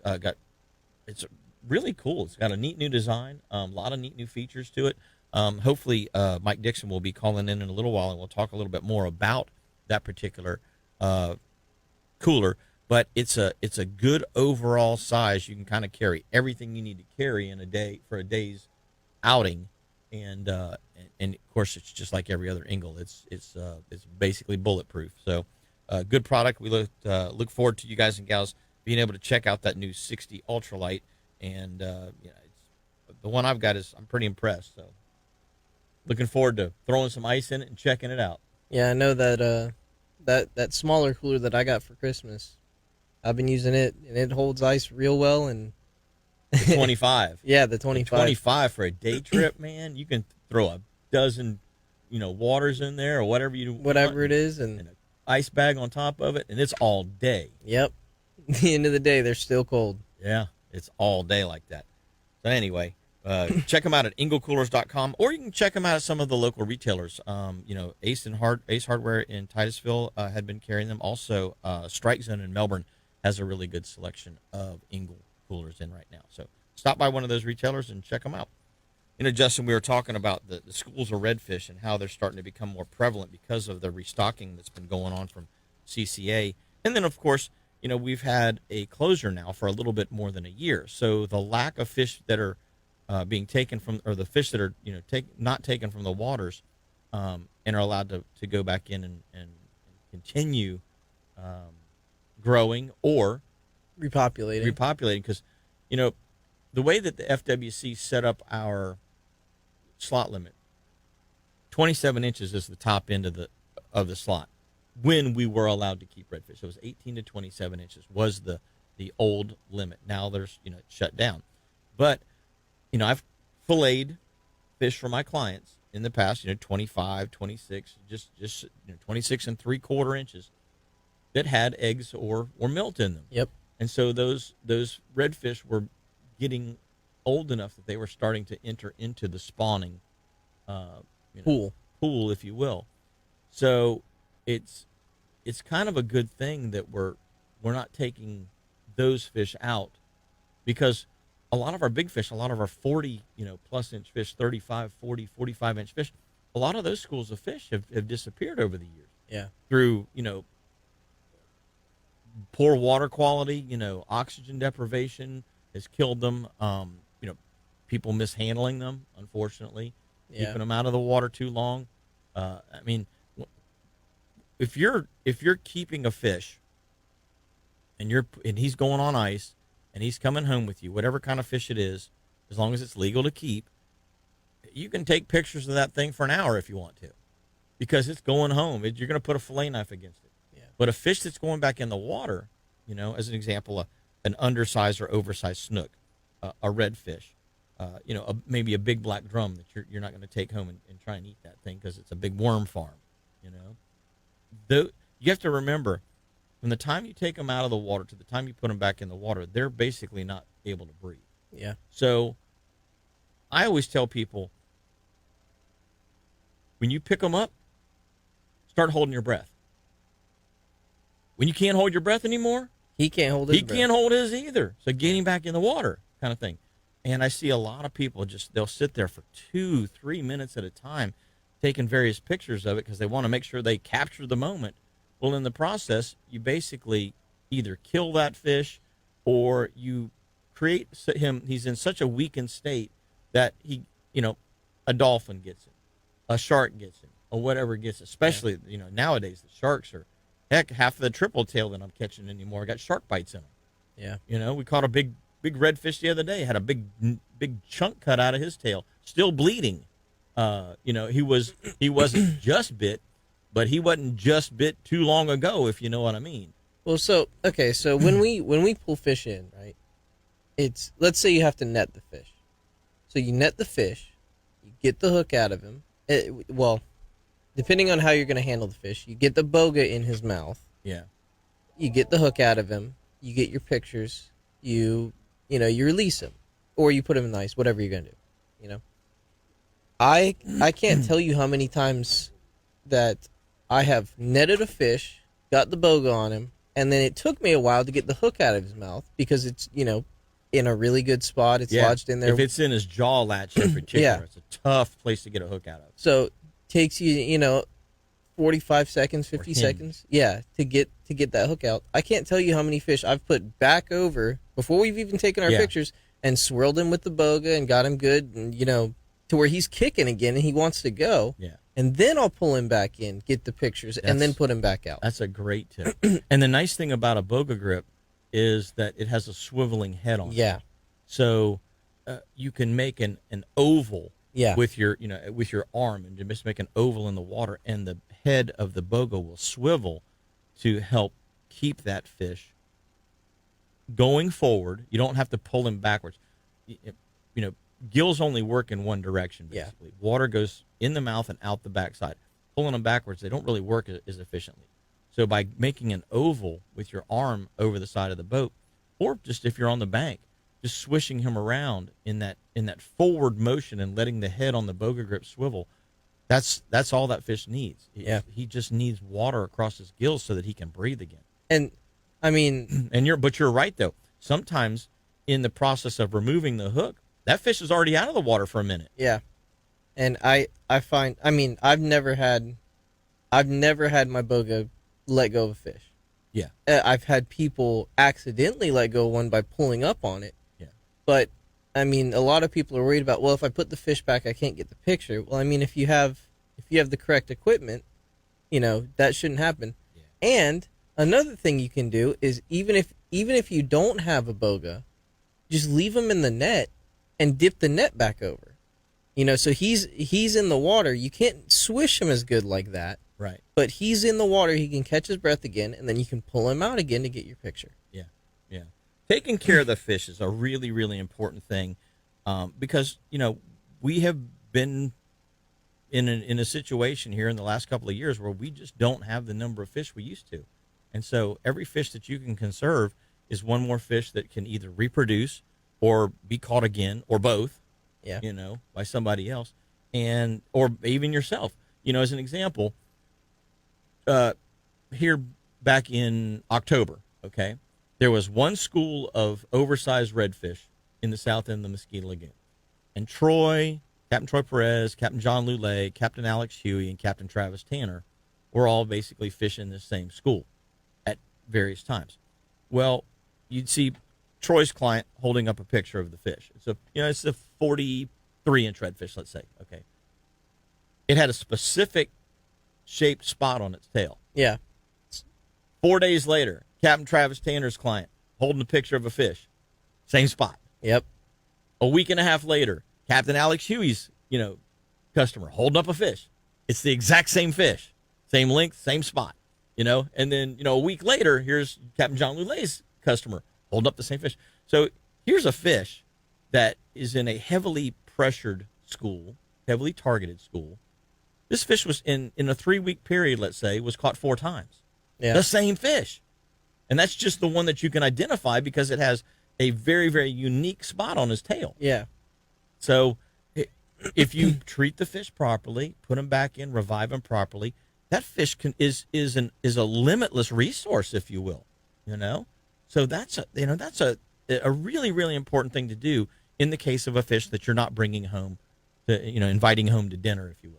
really cool. It's got a neat new design, a lot of neat new features to it. Hopefully, Mike Dixon will be calling in a little while, and we'll talk a little bit more about that particular cooler. But it's a good overall size. You can kind of carry everything you need to carry in a day for a day's outing, and of course it's just like every other Engel. It's basically bulletproof. So, good product. We look forward to you guys and gals being able to check out that new 60 Ultralight, and it's the one I've got is I'm pretty impressed. So, looking forward to throwing some ice in it and checking it out. Yeah, I know that that smaller cooler that I got for Christmas, I've been using it, and it holds ice real well. And the 25. Yeah, the 25. The 25 for a day trip, man. You can throw a dozen, waters in there or whatever it is, and an ice bag on top of it, and it's all day. Yep. At the end of the day, they're still cold. Yeah, it's all day like that. So anyway, check them out at engelcoolers.com, or you can check them out at some of the local retailers. Ace Hardware in Titusville had been carrying them. Also, Strike Zone in Melbourne has a really good selection of Engel coolers in right now. So stop by one of those retailers and check them out. Justin, we were talking about the schools of redfish and how they're starting to become more prevalent because of the restocking that's been going on from CCA. And then, of course, we've had a closure now for a little bit more than a year. So the lack of fish that are being taken from, or the fish that are not taken from the waters and are allowed to go back in and continue growing or repopulating, because the way that the FWC set up our slot limit, 27 inches is the top end of the slot when we were allowed to keep redfish. So it was 18 to 27 inches was the old limit. Now there's it's shut down, but I've filleted fish for my clients in the past, 25, 26, just 26 and 3/4 inches that had eggs or milt in them. Yep. And so those redfish were getting old enough that they were starting to enter into the spawning pool, if you will. So it's kind of a good thing that we're not taking those fish out, because a lot of our big fish, a lot of our 40 plus inch fish, 35, 40, 45 inch fish, a lot of those schools of fish have disappeared over the years. Yeah. Through poor water quality, oxygen deprivation has killed them. People mishandling them, unfortunately, keeping them out of the water too long. If you're keeping a fish and he's going on ice and he's coming home with you, whatever kind of fish it is, as long as it's legal to keep, you can take pictures of that thing for an hour if you want to, because it's going home. You're going to put a fillet knife against it. Yeah. But a fish that's going back in the water, as an example, an undersized or oversized snook, a redfish, maybe a big black drum that you're not going to take home and try and eat that thing because it's a big worm farm. You have to remember, from the time you take them out of the water to the time you put them back in the water, they're basically not able to breathe. Yeah. So I always tell people, when you pick them up, start holding your breath. When you can't hold your breath anymore, he can't hold his breath. He can't hold his either. So get him back in the water, kind of thing. And I see a lot of people they'll sit there for 2-3 minutes at a time taking various pictures of it because they want to make sure they capture the moment. Well, in the process, you basically either kill that fish or you create him. He's in such a weakened state that a dolphin gets him, a shark gets him, or whatever gets him. Especially, nowadays the sharks are, heck, half of the triple tail that I'm catching anymore got shark bites in them. Yeah. We caught a big redfish the other day, had a big chunk cut out of his tail, still bleeding. He wasn't just bit, but he wasn't just bit too long ago, if you know what I mean. Well, so when we pull fish in, right? It's, let's say you have to net the fish. So you net the fish, you get the hook out of him. Depending on how you're going to handle the fish, you get the boga in his mouth. Yeah. You get the hook out of him. You get your pictures. You release him, or you put him in the ice. Whatever you're gonna do. You know. I can't tell you how many times that I have netted a fish, got the boga on him, and then it took me a while to get the hook out of his mouth because it's in a really good spot. It's lodged in there. If it's in his jaw latch in particular, Yeah. it's a tough place to get a hook out of. So takes you 45 seconds, 50 him. seconds, to get that hook out. I can't tell you how many fish I've put back over before we've even taken our Yeah. pictures and swirled him with the boga and got him good and to where he's kicking again and he wants to go. Yeah. And then I'll pull him back in, get the pictures, and then That's- put him back out. That's a great tip. And the nice thing about a boga grip is that it has a swiveling head on it. Yeah. So you can make an oval Yeah. with your arm, and you just make an oval in the water, and the head of the boga will swivel to help keep that fish going forward. You don't have to pull him backwards. Gills only work in one direction, Yeah. basically. Water goes in the mouth and out the backside. Pulling them backwards, they don't really work as efficiently. So by making an oval with your arm over the side of the boat, or just if you're on the bank, just swishing him around in that forward motion and letting the head on the boga grip swivel, that's all that fish needs. Yeah. He just needs water across his gills so that he can breathe again. And I mean, But you're right though. Sometimes in the process of removing the hook, that fish is already out of the water for a minute. yeah. And I find, I've never had my boga let go of a fish. Yeah. I've had people accidentally let go of one by pulling up on it. Yeah. But a lot of people are worried about, well, if I put the fish back, I can't get the picture. Well, if you have the correct equipment, that shouldn't happen. Yeah. And another thing you can do is even if you don't have a boga, just leave him in the net and dip the net back over. So he's in the water. You can't swish him as good like that. Right. But he's in the water. He can catch his breath again, and then you can pull him out again to get your picture. Yeah. Yeah. Taking care of the fish is a really, really important thing, because we have been in a situation here in the last couple of years where we just don't have the number of fish we used to, and so every fish that you can conserve is one more fish that can either reproduce or be caught again or both. Yeah. By somebody else, or even yourself. As an example, here back in October, okay, there was one school of oversized redfish in the south end of the Mosquito Lagoon. And Captain Troy Perez, Captain John Lulay, Captain Alex Huey, and Captain Travis Tanner were all basically fishing the same school at various times. Well, you'd see Troy's client holding up a picture of the fish. It's a 43-inch redfish, let's say, okay. It had a specific shaped spot on its tail. Yeah. 4 days later, Captain Travis Tanner's client holding a picture of a fish, same spot. Yep. A week and a half later, Captain Alex Huey's, customer holding up a fish. It's the exact same fish, same length, same spot, And then, a week later, here's Captain John Lulay's customer holding up the same fish. So here's a fish that is in a heavily pressured school, heavily targeted school. This fish was in a 3-week period, let's say, was caught 4 times. Yeah. The same fish. And that's just the one that you can identify because it has a very, very unique spot on his tail. Yeah. So if you treat the fish properly, put them back in, revive them properly, that fish is a limitless resource, if you will. So that's a really, really important thing to do in the case of a fish that you're not bringing home, inviting home to dinner, if you will.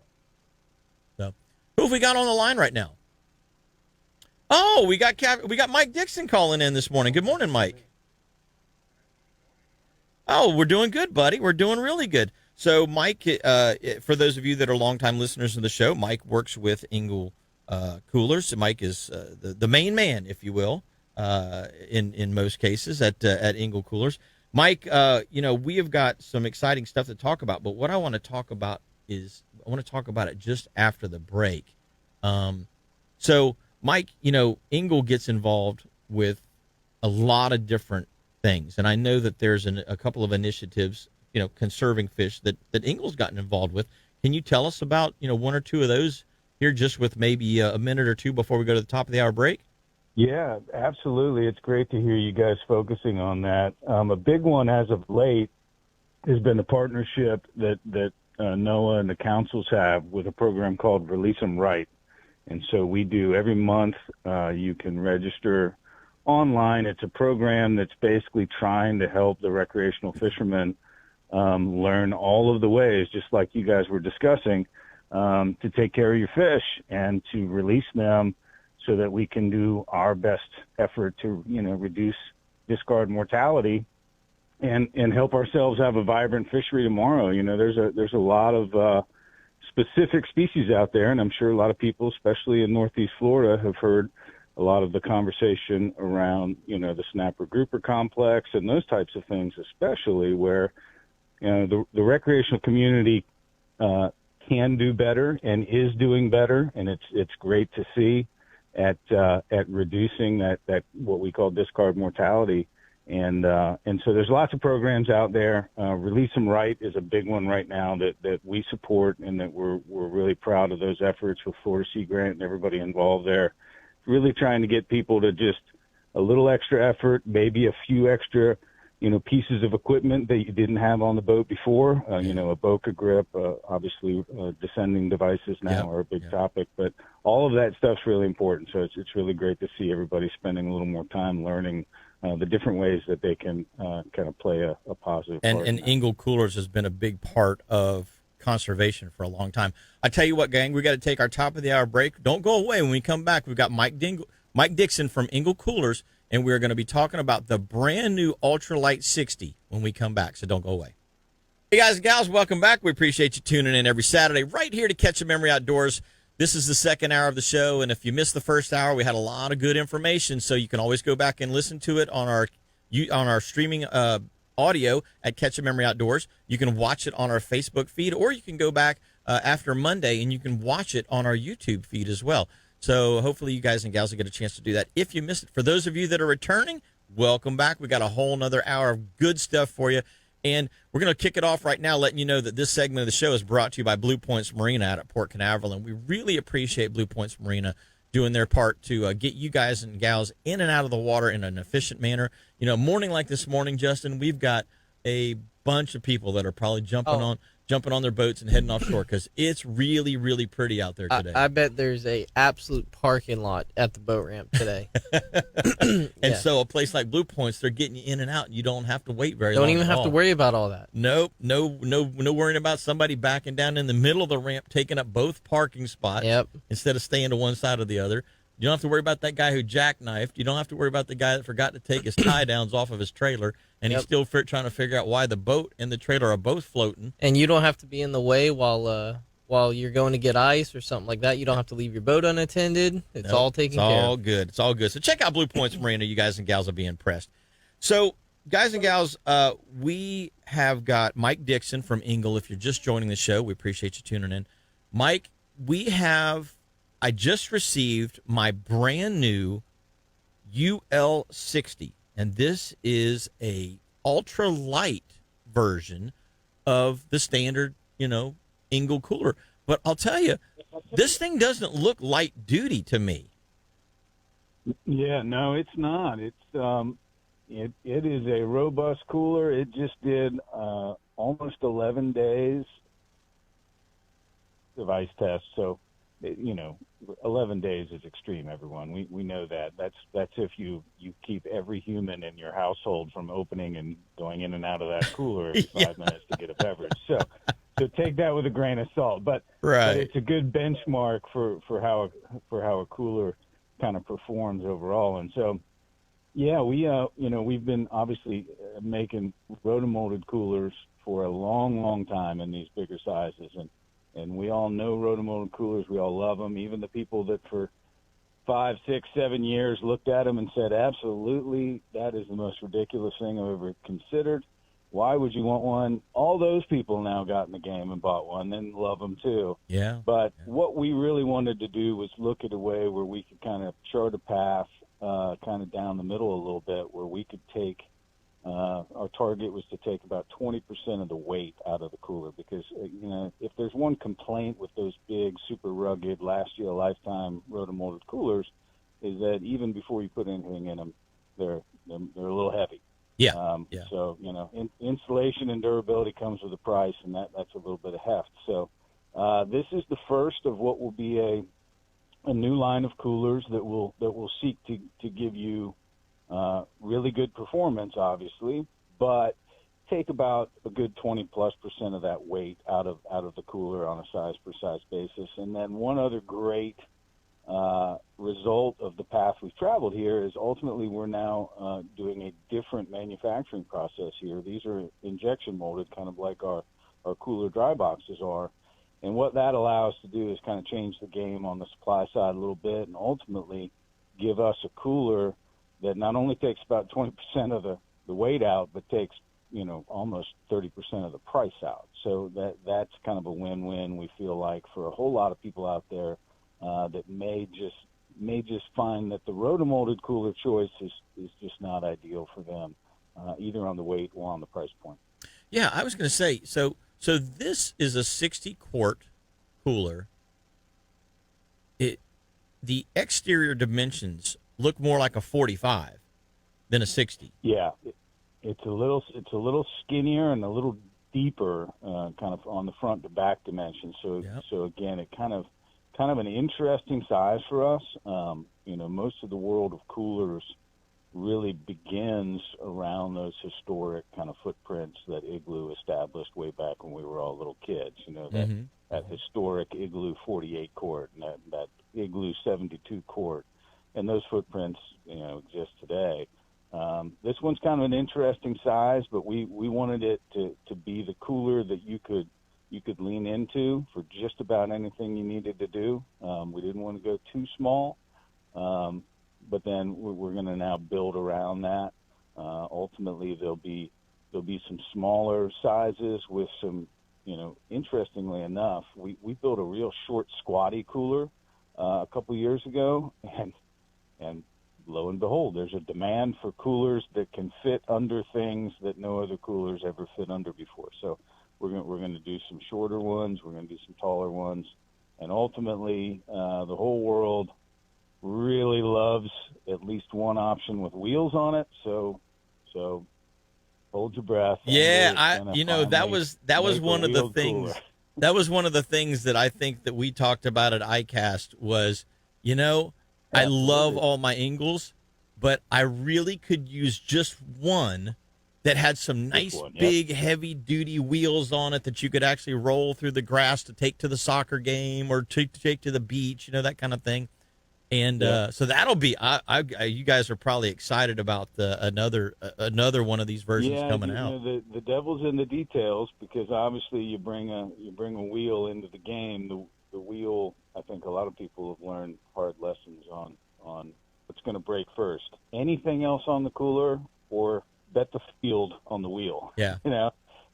So who have we got on the line right now? Oh, we got Mike Dixon calling in this morning. Good morning, Mike. Oh, we're doing good, buddy. We're doing really good. So, Mike, for those of you that are longtime listeners of the show, Mike works with Engel Coolers. So Mike is the main man, if you will, in most cases at Engel Coolers. Mike, we have got some exciting stuff to talk about, but what I want to talk about it just after the break. So, Mike, Engel gets involved with a lot of different things, and I know that there's a couple of initiatives, conserving fish that Engel's gotten involved with. Can you tell us about, one or two of those here, just with maybe a minute or two before we go to the top of the hour break? Yeah, absolutely. It's great to hear you guys focusing on that. A big one as of late has been the partnership that NOAA and the councils have with a program called Release 'em Right. And so we do every month. You can register online. It's a program that's basically trying to help the recreational fishermen learn all of the ways, just like you guys were discussing, to take care of your fish and to release them so that we can do our best effort to, reduce discard mortality and help ourselves have a vibrant fishery tomorrow. There's a lot of specific species out there, and I'm sure a lot of people, especially in Northeast Florida, have heard a lot of the conversation around, the snapper grouper complex and those types of things, especially where, the recreational community can do better and is doing better, and it's great to see at reducing that what we call discard mortality. And so there's lots of programs out there. Release 'em Right is a big one right now that we support, and that we're really proud of those efforts with Florida Sea Grant and everybody involved there. Really trying to get people to just a little extra effort, maybe a few extra, pieces of equipment that you didn't have on the boat before. A Boca grip, obviously descending devices now are a big topic, but all of that stuff's really important. So it's really great to see everybody spending a little more time learning the different ways that they can kind of play a positive part. And Ingle Coolers has been a big part of conservation for a long time. I tell you what, gang, we got to take our top of the hour break. Don't go away. When we come back, we've got Mike Dixon from Ingle Coolers, and we're going to be talking about the brand new Ultralight 60 when we come back. So don't go away. Hey, guys and gals, welcome back. We appreciate you tuning in every Saturday right here to Catch a Memory Outdoors. This is the second hour of the show, and if you missed the first hour, we had a lot of good information, so you can always go back and listen to it on our streaming audio at Catch a Memory Outdoors. You can watch it on our Facebook feed, or you can go back after Monday, and you can watch it on our YouTube feed as well. So hopefully you guys and gals will get a chance to do that if you missed it. For those of you that are returning, welcome back. We got a whole nother hour of good stuff for you. And we're going to kick it off right now, letting you know that this segment of the show is brought to you by Blue Points Marina out at Port Canaveral. And we really appreciate Blue Points Marina doing their part to get you guys and gals in and out of the water in an efficient manner. Morning like this morning, Justin, we've got a bunch of people that are probably jumping on their boats and heading offshore because it's really, really pretty out there today. I bet there's a absolute parking lot at the boat ramp today. And so a place like Blue Points, they're getting you in and out, and you don't have to wait very long. Don't even have to worry about all that. Nope, no worrying about somebody backing down in the middle of the ramp, taking up both parking spots instead of staying to one side or the other. You don't have to worry about that guy who jackknifed. You don't have to worry about the guy that forgot to take his tie downs off of his trailer, and he's still trying to figure out why the boat and the trailer are both floating. And you don't have to be in the way while you're going to get ice or something like that. You don't have to leave your boat unattended. It's all taken care of. It's all good. It's all good. So check out Blue Points Marina. You guys and gals will be impressed. So, guys and gals, we have got Mike Dixon from Ingle. If you're just joining the show, we appreciate you tuning in. Mike, I just received my brand new UL60, and this is a ultra light version of the standard, Ingle cooler. But I'll tell you, this thing doesn't look light duty to me. Yeah, no, it's not. It's it is a robust cooler. It just did almost 11 days of ice test. So, 11 days is extreme, everyone. We know that. That's if you keep every human in your household from opening and going in and out of that cooler every 5 minutes to get a beverage. So take that with a grain of salt. But it's a good benchmark for how a cooler kind of performs overall. And so, we've been obviously making rotomolded coolers for a long time in these bigger sizes, and we all know rotomolded coolers. We all love them. Even the people that for 5, 6, 7 years looked at them and said, absolutely, that is the most ridiculous thing I've ever considered. Why would you want one? All those people now got in the game and bought one and love them too. Yeah. But what we really wanted to do was look at a way where we could kind of chart a path kind of down the middle a little bit, where we could take our target was to take about 20% of the weight out of the cooler, because if there's one complaint with those big, super rugged, last year lifetime rotomolded coolers, is that even before you put anything in them, they're a little heavy. Yeah. Yeah. So, insulation and durability comes with a price, and that's a little bit of heft. So this is the first of what will be a new line of coolers that will seek to give you really good performance, obviously, but take about a good 20+% of that weight out of the cooler on a size per size basis. And then one other great result of the path we've traveled here is ultimately we're now doing a different manufacturing process here. These are injection molded, kind of like our cooler dry boxes are. And what that allows to do is kind of change the game on the supply side a little bit and ultimately give us a cooler that not only takes about 20% of the weight out, but takes, almost 30% of the price out. So that's kind of a win-win, we feel like, for a whole lot of people out there that may just find that the rotomolded cooler choice is just not ideal for them, either on the weight or on the price point. Yeah, I was going to say, so this is a 60-quart cooler. The exterior dimensions look more like a 45 than a 60. Yeah, it's a little skinnier and a little deeper, kind of on the front to back dimension. So Yep. So again, it kind of an interesting size for us. Most of the world of coolers really begins around those historic kind of footprints that Igloo established way back when we were all little kids. That historic Igloo 48 quart and that Igloo 72 quart, and those footprints exist today. This one's kind of an interesting size, but we wanted it to be the cooler that you could lean into for just about anything you needed to do. We didn't want to go too small, but then we're going to now build around that. Ultimately, there'll be some smaller sizes with some, interestingly enough, we built a real short, squatty cooler a couple years ago, and lo and behold, there's a demand for coolers that can fit under things that no other coolers ever fit under before. So we're going to do some shorter ones, we're going to do some taller ones, and ultimately the whole world really loves at least one option with wheels on it. So hold your breath. Yeah, that was one of the things. Cooler. That was one of the things that I think that we talked about at iCast was, I love all my Ingles, but I really could use just one that had some nice, big, heavy-duty wheels on it that you could actually roll through the grass to take to the soccer game or to take to the beach, that kind of thing. And so that'll be. You guys are probably excited about another one of these versions coming out. The devil's in the details, because obviously you bring a wheel into the game. The wheel, I think a lot of people have learned hard lessons on what's going to break first. Anything else on the cooler, or bet the field on the wheel. Yeah.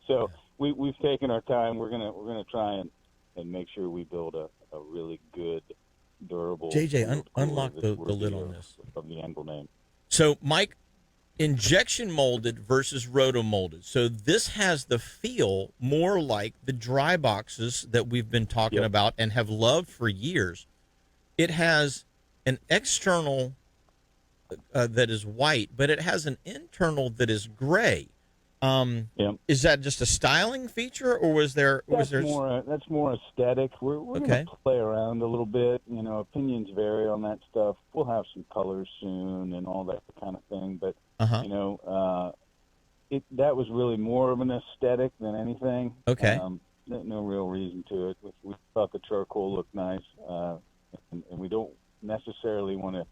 So we've taken our time. We're gonna try and make sure we build a really good, durable. JJ, unlock the lid on this of the Angle name. So, Mike, injection molded versus roto molded. So this has the feel more like the dry boxes that we've been talking about and have loved for years. It has an external that is white, but it has an internal that is gray. Is that just a styling feature, or that's more aesthetic. We're going to play around a little bit. Opinions vary on that stuff. We'll have some colors soon and all that kind of thing. But that was really more of an aesthetic than anything. Okay. No real reason to it. We thought the charcoal looked nice, and we don't necessarily want to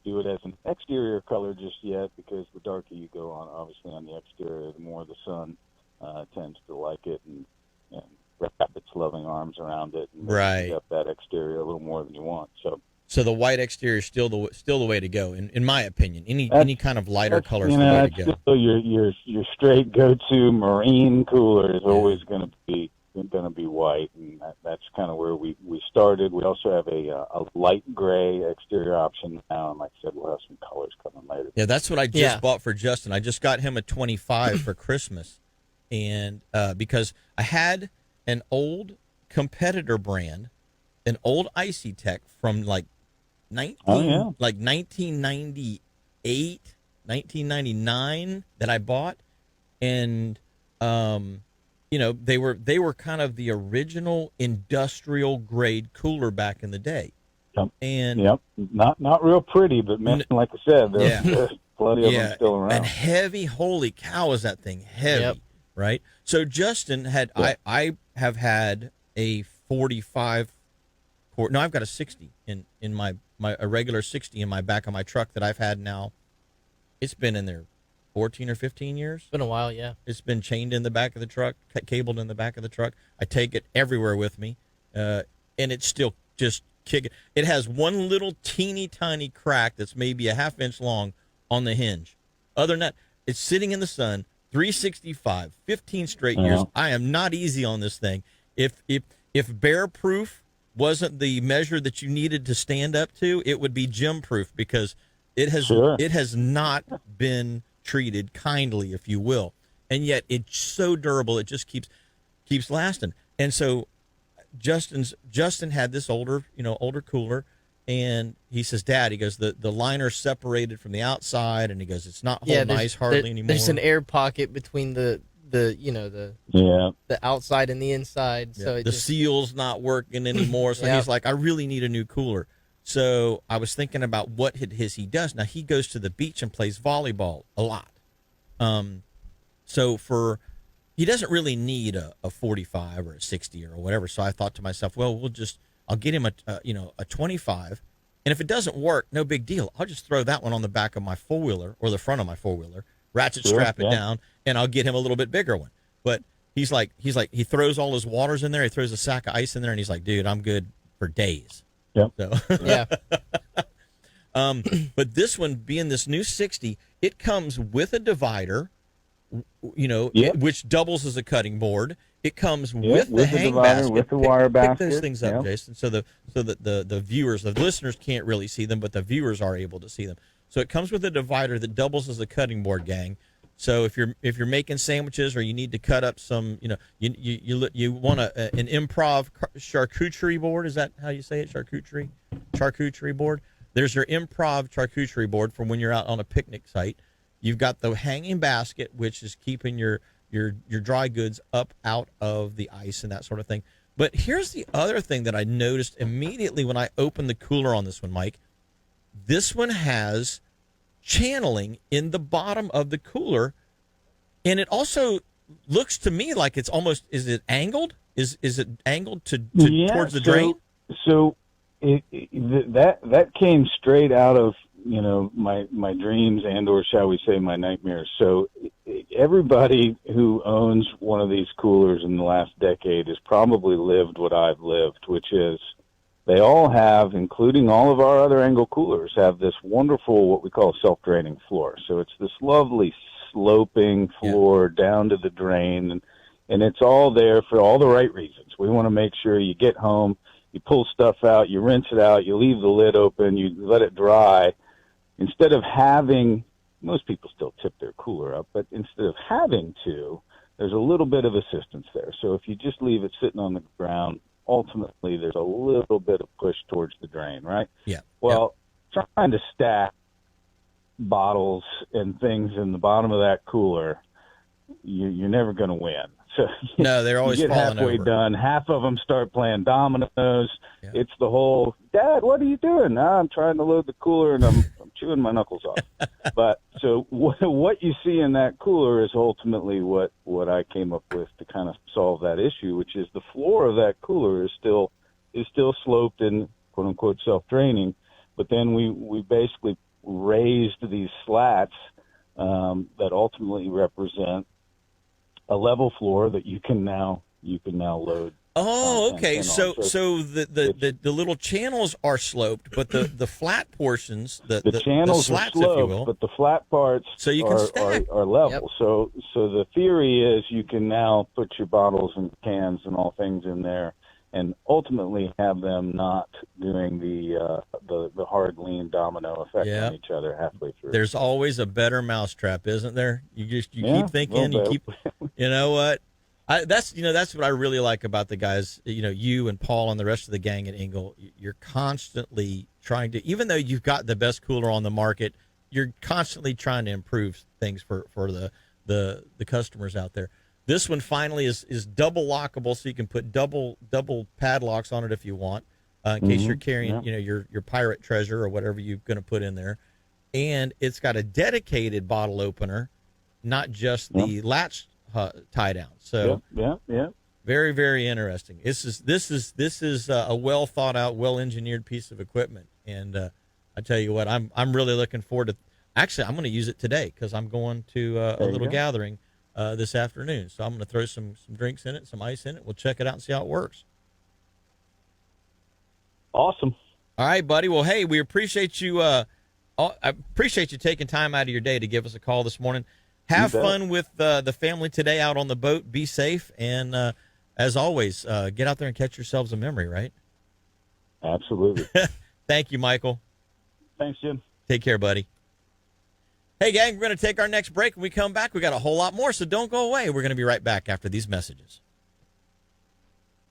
do it as an exterior color just yet, because the darker you go on, obviously on the exterior, the more the sun tends to like it and wrap its loving arms around it and right up that exterior a little more than you want. So the white exterior is still the way to go, in my opinion. Any kind of lighter color is the way to go. Still your straight go-to marine cooler is always going to be white, and that's kind of where we started. We also have a light gray exterior option now, and like I said, we'll have some colors coming later. Yeah, that's what I just bought for Justin. I just got him a 25 for Christmas, and because I had an old competitor brand, an old Icy Tech from like like 1998, 1999 that I bought, and they were kind of the original industrial grade cooler back in the day. Yep. And yep, not real pretty, but man, like I said, there's plenty of them still around. And heavy, holy cow, is that thing heavy? Yep. Right. So Justin had I have had a 45 quart. No, I've got a 60 in my a regular 60 in my back of my truck that I've had now. It's been in there 14 or 15 years. It's been a while, yeah. It's been chained in the back of the truck, cabled in the back of the truck. I take it everywhere with me, and it's still just kicking. It has one little teeny tiny crack that's maybe a half inch long on the hinge. Other than that, it's sitting in the sun, 365, 15 straight years. I am not easy on this thing. If bear proof wasn't the measure that you needed to stand up to, it would be gym proof, because it has not been treated kindly, if you will, and yet it's so durable. It just keeps lasting. And so Justin had this older cooler, and he says, Dad, he goes, the liner's separated from the outside, and he goes, it's not holding ice hardly anymore. There's an air pocket between the outside and the inside. Yeah. So the seal's not working anymore. So he's like, I really need a new cooler. So I was thinking about what he does. Now, he goes to the beach and plays volleyball a lot. So he doesn't really need a 45 or a 60 or whatever. So I thought to myself, well, I'll get him a 25. And if it doesn't work, no big deal. I'll just throw that one on the back of my four-wheeler or the front of my four-wheeler, ratchet strap it down, and I'll get him a little bit bigger one. But he throws all his waters in there. He throws a sack of ice in there, and he's like, dude, I'm good for days. Yep. So. Yeah. But this one, being this new 60, it comes with a divider, which doubles as a cutting board. It comes with the hang basket, with the wire basket. Pick those things up, Jason, so that the viewers, the listeners can't really see them, but the viewers are able to see them. So it comes with a divider that doubles as a cutting board, gang. So if you're making sandwiches, or you need to cut up some, you want an improv charcuterie board. Is that how you say it? Charcuterie board. There's your improv charcuterie board from when you're out on a picnic site. You've got the hanging basket, which is keeping your dry goods up out of the ice and that sort of thing. But here's the other thing that I noticed immediately when I opened the cooler on this one, Mike. This one has channeling in the bottom of the cooler, and it also looks to me like it's almost, is it angled? Is it angled towards the drain? So that came straight out of my dreams, and or shall we say my nightmares. So everybody who owns one of these coolers in the last decade has probably lived what I've lived, which is they all have, including all of our other angle coolers, have this wonderful, what we call self-draining floor. So it's this lovely sloping floor down to the drain, and it's all there for all the right reasons. We want to make sure you get home, you pull stuff out, you rinse it out, you leave the lid open, you let it dry. Instead of having, most people still tip their cooler up, but instead of having to, there's a little bit of assistance there. So if you just leave it sitting on the ground, ultimately there's a little bit of push towards the drain, right? Yeah. Well, trying to stack bottles and things in the bottom of that cooler, you're never going to win. So no, they're always you get falling halfway over. done. Half of them start playing dominoes. Yeah. It's the whole, Dad, what are you doing? I'm trying to load the cooler, and I'm chewing my knuckles off. But so what you see in that cooler is ultimately what I came up with to kind of solve that issue, which is the floor of that cooler is still sloped and quote unquote self-draining, but then we basically raised these slats that ultimately represent a level floor that you can now load. Oh, okay. So so the little channels are sloped, but the flat portions, the channels slats, are sloped, if you will, but the flat parts so you can stack. are level. Yep. So the theory is you can now put your bottles and cans and all things in there, and ultimately have them not doing the hard lean domino effect on each other halfway through. There's always a better mousetrap, isn't there? You keep thinking, you keep, you know what? That's what I really like about the guys, you and Paul and the rest of the gang at Ingle. You're constantly trying to, even though you've got the best cooler on the market, you're constantly trying to improve things for the customers out there. This one finally is double lockable, so you can put double padlocks on it if you want, in case you're carrying your pirate treasure or whatever you're going to put in there. And it's got a dedicated bottle opener, not just the latch tie down. So very, very interesting. This is a well thought out, well engineered piece of equipment. And I tell you what, I'm really looking forward to. Actually, I'm going to use it today because I'm going to a little gathering this afternoon. So I'm going to throw some drinks in it, some ice in it. We'll check it out and see how it works. Awesome. All right, buddy. Well, hey, we appreciate you. I appreciate you taking time out of your day to give us a call this morning. Have fun with the family today out on the boat. Be safe. And as always, get out there and catch yourselves a memory, right? Absolutely. Thank you, Michael. Thanks, Jim. Take care, buddy. Hey, gang, we're going to take our next break. When we come back, we got a whole lot more, so don't go away. We're going to be right back after these messages.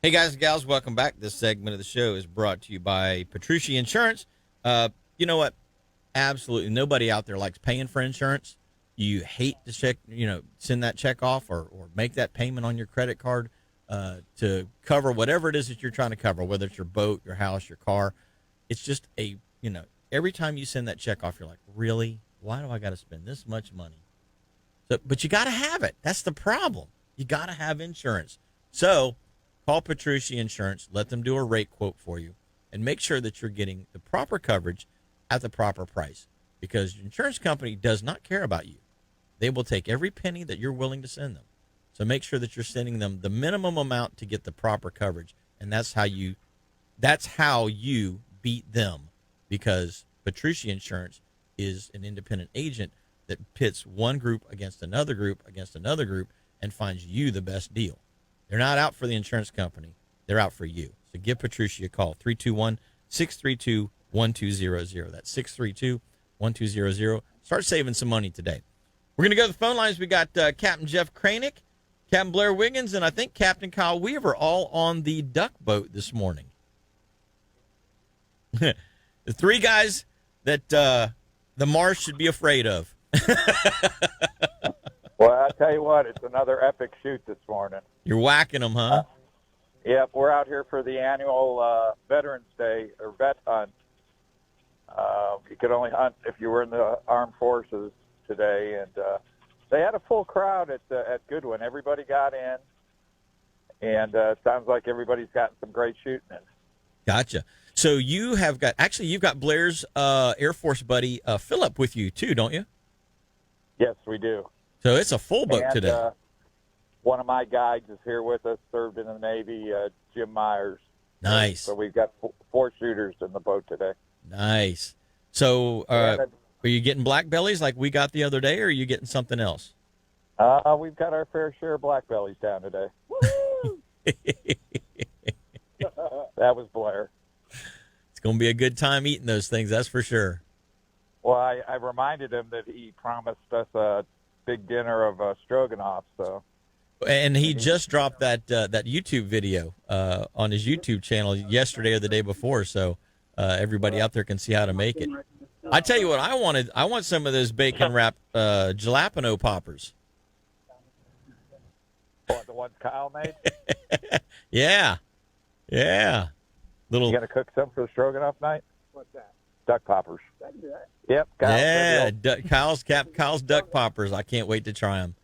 Hey, guys and gals, welcome back. This segment of the show is brought to you by Petrucci Insurance. You know what? Absolutely nobody out there likes paying for insurance. You hate to send that check off or make that payment on your credit card to cover whatever it is that you're trying to cover, whether it's your boat, your house, your car. It's just every time you send that check off, you're like, really? Why do I got to spend this much money? But you got to have it. That's the problem. You got to have insurance. So call Petrucci Insurance. Let them do a rate quote for you and make sure that you're getting the proper coverage at the proper price, because your insurance company does not care about you. They will take every penny that you're willing to send them. So make sure that you're sending them the minimum amount to get the proper coverage. And that's how you beat them, because Petrucci Insurance is an independent agent that pits one group against another group and finds you the best deal. They're not out for the insurance company. They're out for you. So give Petrucci a call, 321-632-1200. That's 632-1200. Start saving some money today. We're going to go to the phone lines. We got Captain Jeff Kranick, Captain Blair Wiggins, and I think Captain Kyle Weaver all on the duck boat this morning. The three guys that the marsh should be afraid of. Well, I'll tell you what, it's another epic shoot this morning. You're whacking them, huh? Yep, we're out here for the annual Veterans Day or vet hunt. You could only hunt if you were in the armed forces today, and they had a full crowd at Goodwin. Everybody got in, and it sounds like everybody's gotten some great shooting in. Gotcha. So you've got Blair's Air Force buddy Philip with you too, don't you? Yes, we do. So it's a full boat today. One of my guides is here with us, served in the Navy, Jim Myers. Nice. So we've got four shooters in the boat today. Nice. So are you getting black bellies like we got the other day, or are you getting something else? We've got our fair share of black bellies down today. That was Blair. It's going to be a good time eating those things, that's for sure. Well, I reminded him that he promised us a big dinner of stroganoff. So, and he just dropped that YouTube video on his YouTube channel yesterday or the day before, so everybody out there can see how to make it. I tell you what, I want some of those bacon wrapped jalapeno poppers. Oh, the ones Kyle made? Yeah. You gonna cook some for the stroganoff night? What's that? Duck poppers. I can do that. Yep. Kyle's duck poppers. I can't wait to try them.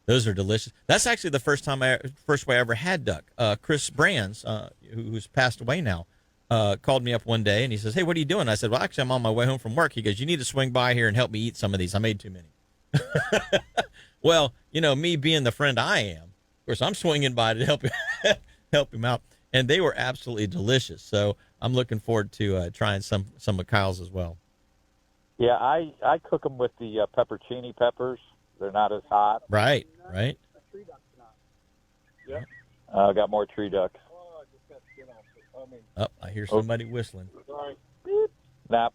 Those are delicious. That's actually the first way I ever had duck. Chris Brands, who's passed away now, called me up one day and he says, "Hey, what are you doing?" I said, "Well, actually, I'm on my way home from work." He goes, "You need to swing by here and help me eat some of these. I made too many." Well, me being the friend I am, of course, I'm swinging by to help him out. And they were absolutely delicious. So I'm looking forward to trying some of Kyle's as well. Yeah, I cook them with the peppercini peppers. They're not as hot. Right. A tree duck tonight. Yep. I got more tree ducks. Oh, I just got skin off. Oh, I hear somebody whistling. Sorry. Snap.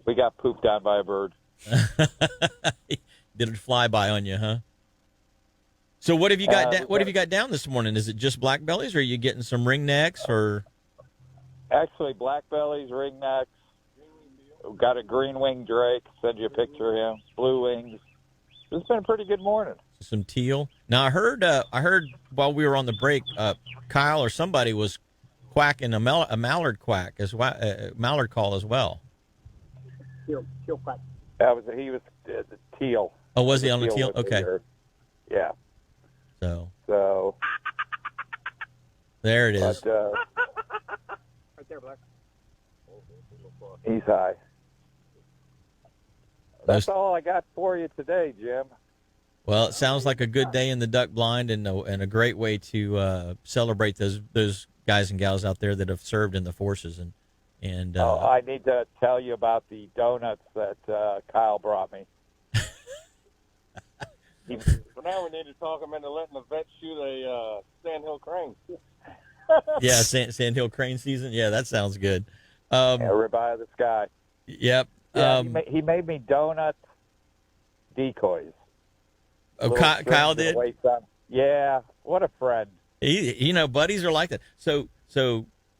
We got pooped on by a bird. Did it fly by on you, huh? So what have you got? What have you got down this morning? Is it just black bellies, or are you getting some ringnecks or? Actually, black bellies, ringnecks. We've got a green wing drake. Send you a picture of him. Blue wings. It's been a pretty good morning. Some teal. Now I heard while we were on the break, Kyle or somebody was quacking a mallard quack as well, mallard call as well. Teal quack. He was the teal. Oh, was he on the teal? Okay. Yeah. So So there it is. But, Right there, Black. he's high. That's all I got for you today, Jim. Well, it sounds like a good day in the duck blind, and a great way to celebrate those guys and gals out there that have served in the forces. And I need to tell you about the donuts that Kyle brought me. So now we need to talk him into letting the vet shoot a sandhill crane. yeah, Sandhill crane season. Yeah, that sounds good. Ribeye of the sky. Yep. Yeah, he made me donut decoys. Oh, Little Kyle strings did? with weights on. Yeah, what a friend. Buddies are like that. So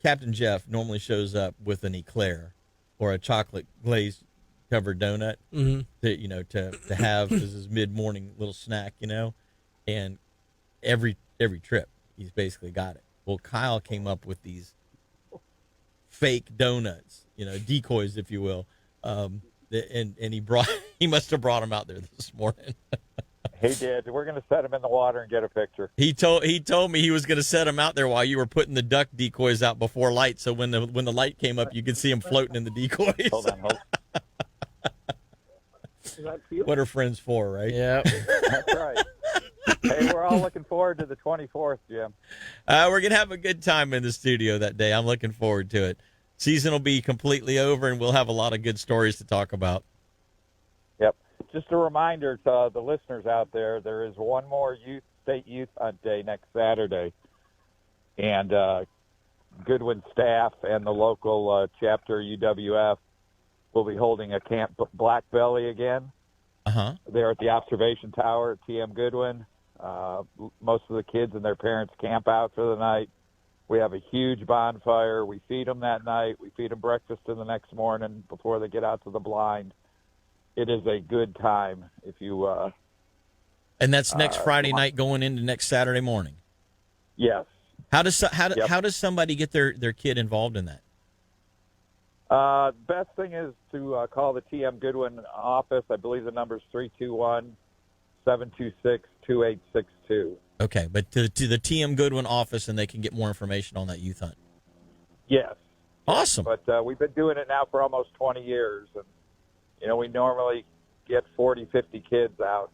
Captain Jeff normally shows up with an eclair or a chocolate glaze covered donut to have as his mid morning little snack, and every trip he's basically got it. Well, Kyle came up with these fake donuts, decoys, if you will, and he must have brought them out there this morning. He did. We're going to set him in the water and get a picture. He told me he was going to set them out there while you were putting the duck decoys out before light, so when the light came up, you could see him floating in the decoys. Hold on. What are friends for, right? Yeah. That's right. Hey, we're all looking forward to the 24th, Jim. We're going to have a good time in the studio that day. I'm looking forward to it. Season will be completely over, and we'll have a lot of good stories to talk about. Yep. Just a reminder to the listeners out there, there is one more state youth hunt day next Saturday. And Goodwin staff and the local chapter UWF will be holding a Camp Black Belly again. There at the observation tower at TM Goodwin. Most of the kids and their parents camp out for the night. We have a huge bonfire. We feed them that night. We feed them breakfast in the next morning before they get out to the blind. It is a good time if you. And that's next Friday night going into next Saturday morning. Yes. How does somebody get their kid involved in that? Best thing is to call the TM Goodwin office. I believe the number is 321-726-2862. Okay, but to the TM Goodwin office, and they can get more information on that youth hunt. Yes. Awesome. But we've been doing it now for almost 20 years. And, we normally get 40, 50 kids out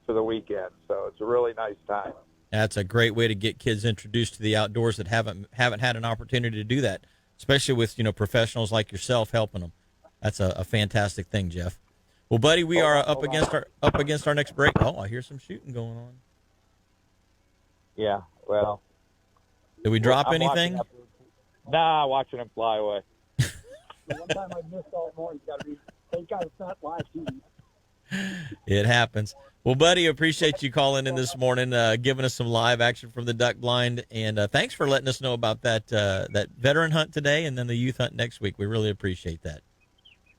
for the weekend. So it's a really nice time. That's a great way to get kids introduced to the outdoors that haven't had an opportunity to do that, especially with professionals like yourself helping them. That's a fantastic thing, Jeff. Well, buddy, we are up against our next break. Oh, I hear some shooting going on. Yeah, well. Did we drop anything? Watching them fly away. One time I missed all morning. Thank God it's not live TV. It happens. Well, buddy, appreciate you calling in this morning, giving us some live action from the duck blind, and thanks for letting us know about that veteran hunt today and then the youth hunt next week. We really appreciate that.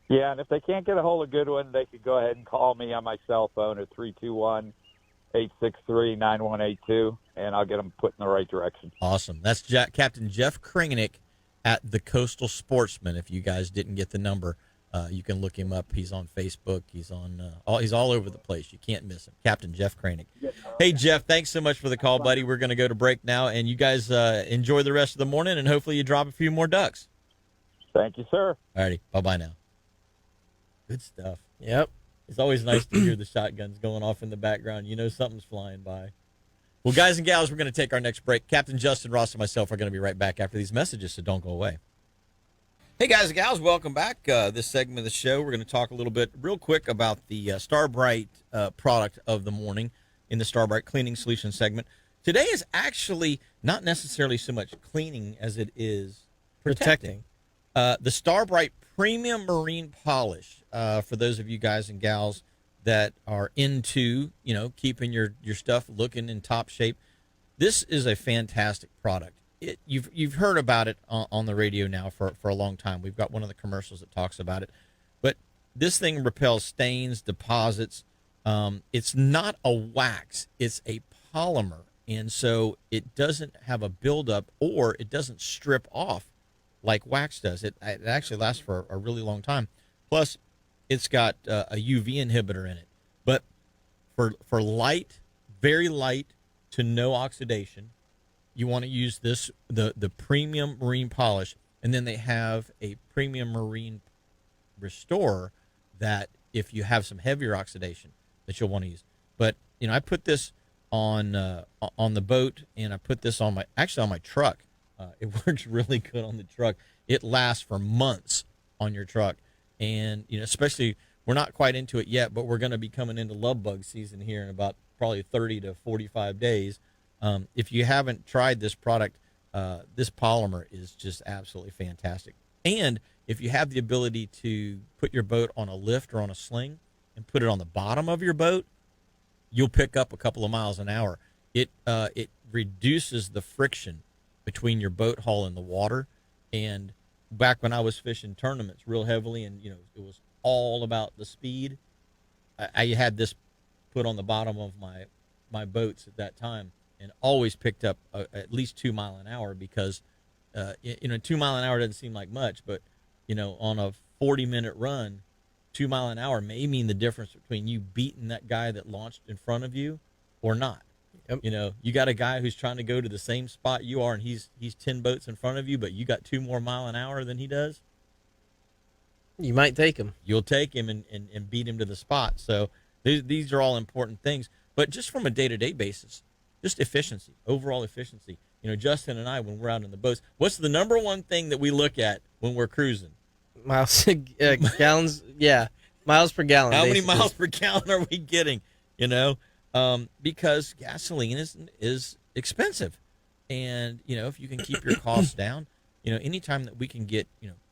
Yeah, and if they can't get a hold of Goodwin, they could go ahead and call me on my cell phone at 321-863-9182, and I'll get them put in the right direction. Awesome. That's Captain Jeff Kringnick at the Coastal Sportsman. If you guys didn't get the number, you can look him up. He's on Facebook. He's on. He's all over the place. You can't miss him. Captain Jeff Kringnick. Hey, Jeff, thanks so much for the call, buddy. We're going to go to break now, and you guys enjoy the rest of the morning, and hopefully you drop a few more ducks. Thank you, sir. All righty. Bye-bye now. Good stuff. Yep. It's always nice to hear the shotguns going off in the background. Something's flying by. Well, guys and gals, we're going to take our next break. Captain Justin Ross and myself are going to be right back after these messages, so don't go away. Hey, guys and gals, welcome back. This segment of the show, we're going to talk a little bit real quick about the Starbright product of the morning in the Starbright Cleaning Solutions segment. Today is actually not necessarily so much cleaning as it is protecting. The Starbright Premium Marine Polish, for those of you guys and gals that are into, keeping your stuff looking in top shape. This is a fantastic product. You've heard about it on the radio now for a long time. We've got one of the commercials that talks about it, but this thing repels stains, deposits. It's not a wax; it's a polymer, and so it doesn't have a buildup or it doesn't strip off like wax does. It actually lasts for a really long time. Plus, it's got a UV inhibitor in it. But for light, very light to no oxidation, you want to use the premium marine polish, and then they have a premium marine restorer that if you have some heavier oxidation that you'll want to use. But I put this on the boat, and I put this on my truck. It works really good on the truck. It lasts for months on your truck, and especially we're not quite into it yet, but we're going to be coming into love bug season here in about probably 30 to 45 days. If you haven't tried this product, this polymer is just absolutely fantastic. And if you have the ability to put your boat on a lift or on a sling and put it on the bottom of your boat, you'll pick up a couple of miles an hour. It reduces the friction between your boat hull and the water. And back when I was fishing tournaments real heavily, and it was all about the speed, I had this put on the bottom of my boats at that time, and always picked up at least 2 mile an hour because 2 mile an hour doesn't seem like much, but on a 40-minute run, 2 mile an hour may mean the difference between you beating that guy that launched in front of you or not. Yep. You got a guy who's trying to go to the same spot you are, and he's 10 boats in front of you, but you got 2 more mile an hour than he does. You might take him. You'll take him and beat him to the spot. So these are all important things. But just from a day-to-day basis, just efficiency, overall efficiency. Justin and I, when we're out in the boats, what's the number one thing that we look at when we're cruising? Miles, gallons, yeah, miles per gallon. How basically. many miles per gallon are we getting? Because gasoline is expensive, and if you can keep your costs down, anytime that we can get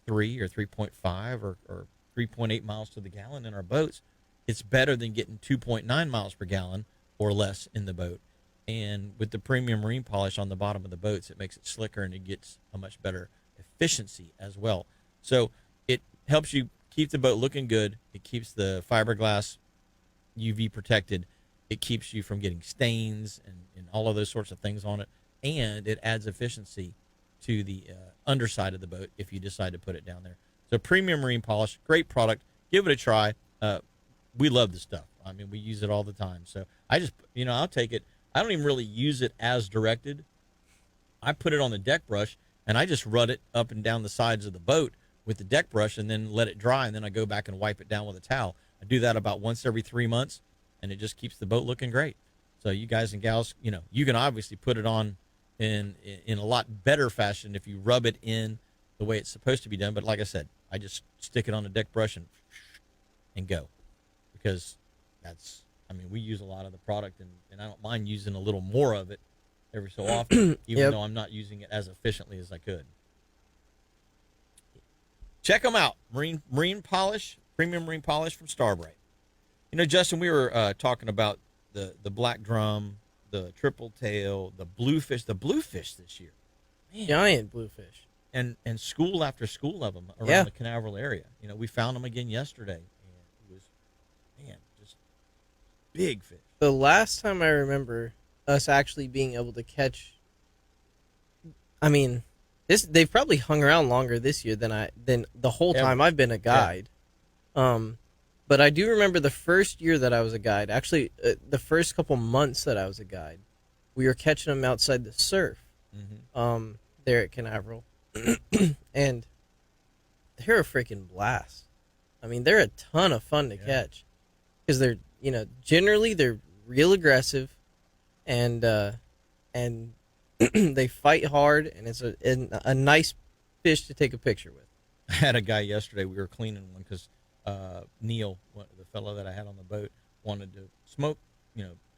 3 or 3.5 or 3.8 miles to the gallon in our boats, it's better than getting 2.9 miles per gallon or less in the boat. And with the premium marine polish on the bottom of the boats, it makes it slicker and it gets a much better efficiency as well. So it helps you keep the boat looking good. It keeps the fiberglass UV protected. It keeps you from getting stains and all of those sorts of things on it. And it adds efficiency to the underside of the boat if you decide to put it down there. So premium marine polish, great product. Give it a try. We love the stuff. I mean, we use it all the time. So I just, I'll take it. I don't even really use it as directed. I put it on the deck brush, and I just rub it up and down the sides of the boat with the deck brush and then let it dry, and then I go back and wipe it down with a towel. I do that about once every 3 months, and it just keeps the boat looking great. So you guys and gals, you can obviously put it on in a lot better fashion if you rub it in the way it's supposed to be done. But like I said, I just stick it on a deck brush and go, because we use a lot of the product, and I don't mind using a little more of it every so often, even though I'm not using it as efficiently as I could. Check them out. Marine polish, premium marine polish from Starbright. Justin, we were talking about the black drum, the triple tail, the bluefish this year. Man. Giant bluefish. And school after school of them around the Canaveral area. We found them again yesterday, and it was, just big fish. The last time I remember us actually being able to catch, they've probably hung around longer this year than the whole time I've been a guide. Yeah. But I do remember the first year that I was a guide, actually the first couple months that I was a guide, we were catching them outside the surf there at Canaveral. And they're a freaking blast. They're a ton of fun to catch because they're, generally they're real aggressive and they fight hard, and it's a nice fish to take a picture with. I had a guy yesterday, we were cleaning one because Neil, the fellow that I had on the boat, wanted to smoke,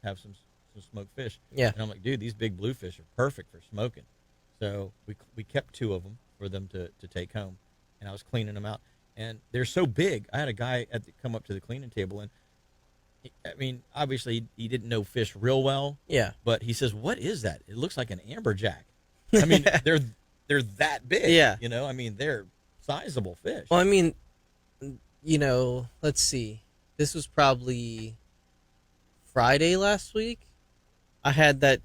have some smoked fish. Yeah. And I'm like, dude, these big bluefish are perfect for smoking. So we kept 2 of them for them to take home, and I was cleaning them out. And they're so big. I had a guy come up to the cleaning table, and obviously he didn't know fish real well. Yeah. But he says, "What is that? It looks like an amberjack." I mean, they're that big. Yeah. You know, I mean, they're sizable fish. Well, I mean, let's see. This was probably Friday last week. I had that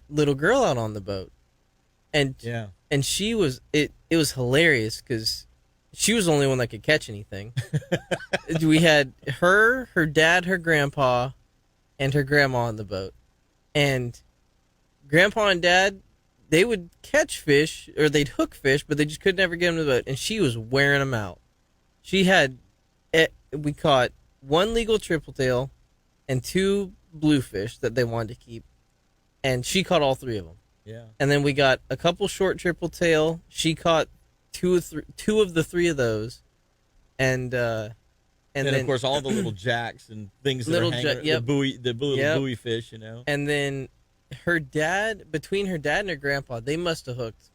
little girl out on the boat, and Yeah. and she was it was hilarious because she was the only one that could catch anything. We had her dad, her grandpa, and her grandma on the boat, and grandpa and dad, they would catch fish or they'd hook fish, but they just could never get them to the boat, and she was wearing them out. She had we caught one legal triple tail and two bluefish that they wanted to keep, and she caught all three of them. Yeah. And then we got a couple short triple tail. She caught two of the three of those, and then of course all the little jacks and things that Little are hanging, yep. the little Yep. buoy fish, you know. and then between her dad and her grandpa, they must have hooked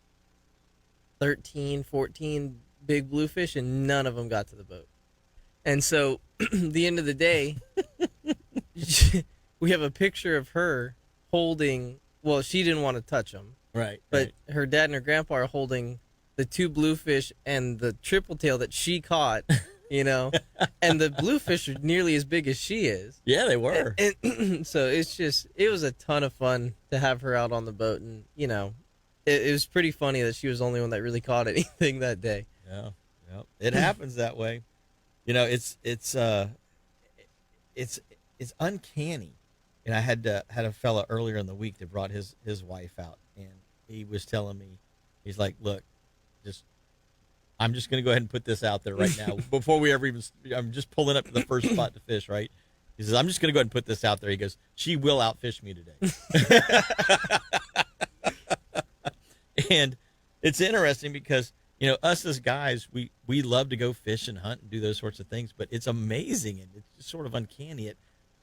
13, 14 big bluefish, and none of them got to the boat. And so, the end of the day, we have a picture of her holding. Well, she didn't want to touch them, Right. but her dad and her grandpa are holding the two bluefish and the triple tail that she caught. And the bluefish are nearly as big as she is. Yeah, they were. And so it was a ton of fun to have her out on the boat, and it was pretty funny that she was the only one that really caught anything that day. Yeah. It happens that way. It's uncanny. And I had a fella earlier in the week that brought his wife out, and he was telling me, he's like, look, I'm just going to go ahead and put this out there right now before we ever even. I'm just pulling up to the first spot to fish, right? He says, I'm just going to go ahead and put this out there. He goes, she will outfish me today. And it's interesting because, us as guys, we love to go fish and hunt and do those sorts of things, but it's amazing and it's just sort of uncanny at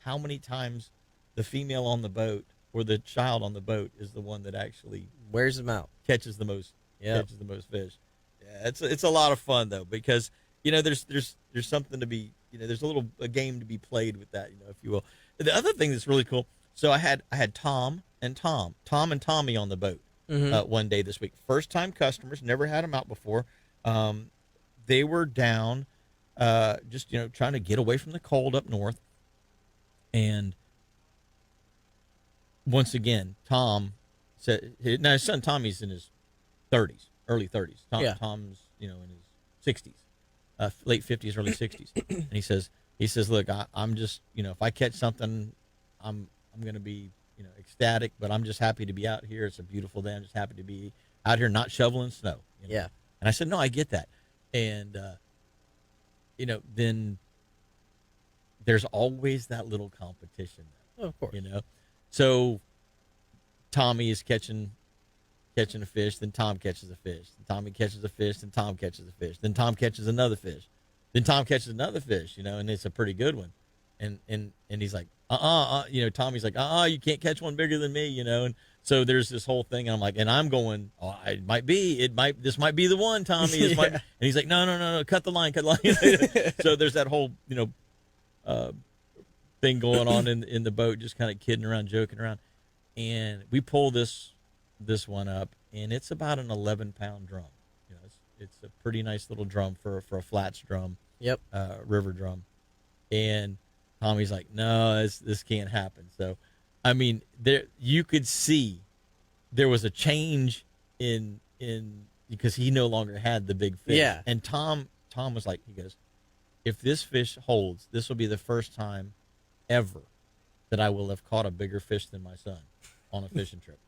how many times the female on the boat or the child on the boat is the one that actually Wears them out. catches the most fish. Yeah, it's a lot of fun though, because there's something to be, there's a game to be played with that, if you will. The other thing that's really cool, so I had Tom and Tommy on the boat one day this week. First time customers, never had them out before. They were down just trying to get away from the cold up north, and once again Tom said, now his son Tommy's in his 30s, early 30s. Tom's in his 60s, late 50s, early 60s, and he says, look, I'm just if I catch something, I'm gonna be ecstatic, but I'm just happy to be out here. It's a beautiful day. I'm just happy to be out here, not shoveling snow. Yeah. And I said, no, I get that, and then there's always that little competition. Oh, of course. So Tommy is catching a fish, then Tom catches a fish, then Tommy catches a fish, then Tom catches a fish, then Tom catches another fish, then Tom catches another fish, and it's a pretty good one, and he's like, Tommy's like, you can't catch one bigger than me, and so there's this whole thing, and I'm like, and I'm going, this might be the one, Tommy, and he's like, no, cut the line. So there's that whole thing going on in the boat, just kind of kidding around, joking around, and we pull this one up, and it's about an 11-pound drum. It's a pretty nice little drum for a flats drum. Yep. River drum. And Tommy's like, no, this can't happen. So, I mean, there you could see there was a change in because he no longer had the big fish. Yeah. And Tom was like, he goes, if this fish holds, this will be the first time ever that I will have caught a bigger fish than my son on a fishing trip.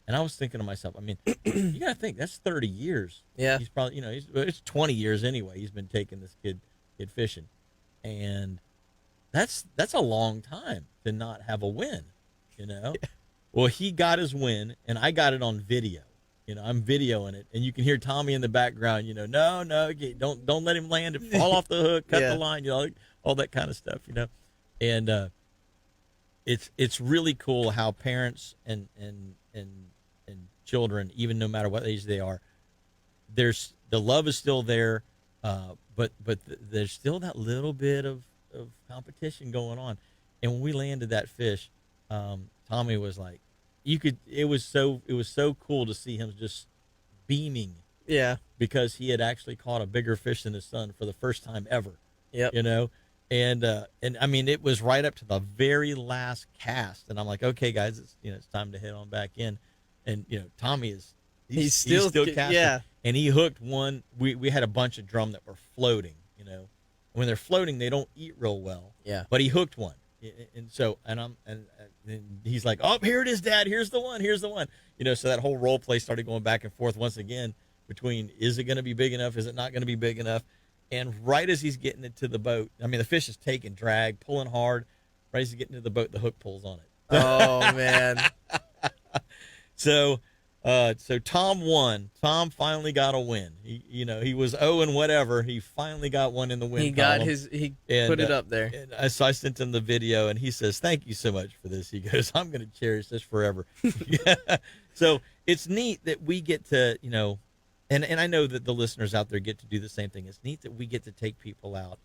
And I was thinking to myself, I mean, you got to think, that's 30 years. Yeah. He's probably, it's 20 years anyway. He's been taking this kid fishing. And that's a long time to not have a win, Yeah. Well, he got his win, and I got it on video. I'm videoing it, and you can hear Tommy in the background, no, don't let him land it, fall off the hook, cut the line, all that kind of stuff, And it's really cool how parents and children, even no matter what age they are, the love is still there, but there's still that little bit of competition going on. And when we landed that fish, Tommy was like, you could. It was so cool to see him just beaming Yeah. because he had actually caught a bigger fish than his son for the first time ever. Yep. You know, and I mean it was right up to the very last cast, and I'm like, okay, guys, it's time to head on back in, and Tommy is he's still casting, yeah. and he hooked one. We had a bunch of drum that were floating. When they're floating, they don't eat real well. Yeah. But he hooked one, and so and he's like, oh, here it is, Dad. Here's the one. Here's the one. So that whole role play started going back and forth once again between is it going to be big enough? Is it not going to be big enough? And right as he's getting it to the boat, I mean, the fish is taking drag, pulling hard. Right as he's getting to the boat, the hook pulls on it. Oh, man. So Tom won. Tom finally got a win. He was 0 and whatever. He finally got one in the win. He got he put it up there. So I sent him the video, and he says, "Thank you so much for this." He goes, "I'm going to cherish this forever." So it's neat that we get to, and I know that the listeners out there get to do the same thing. It's neat that we get to take people out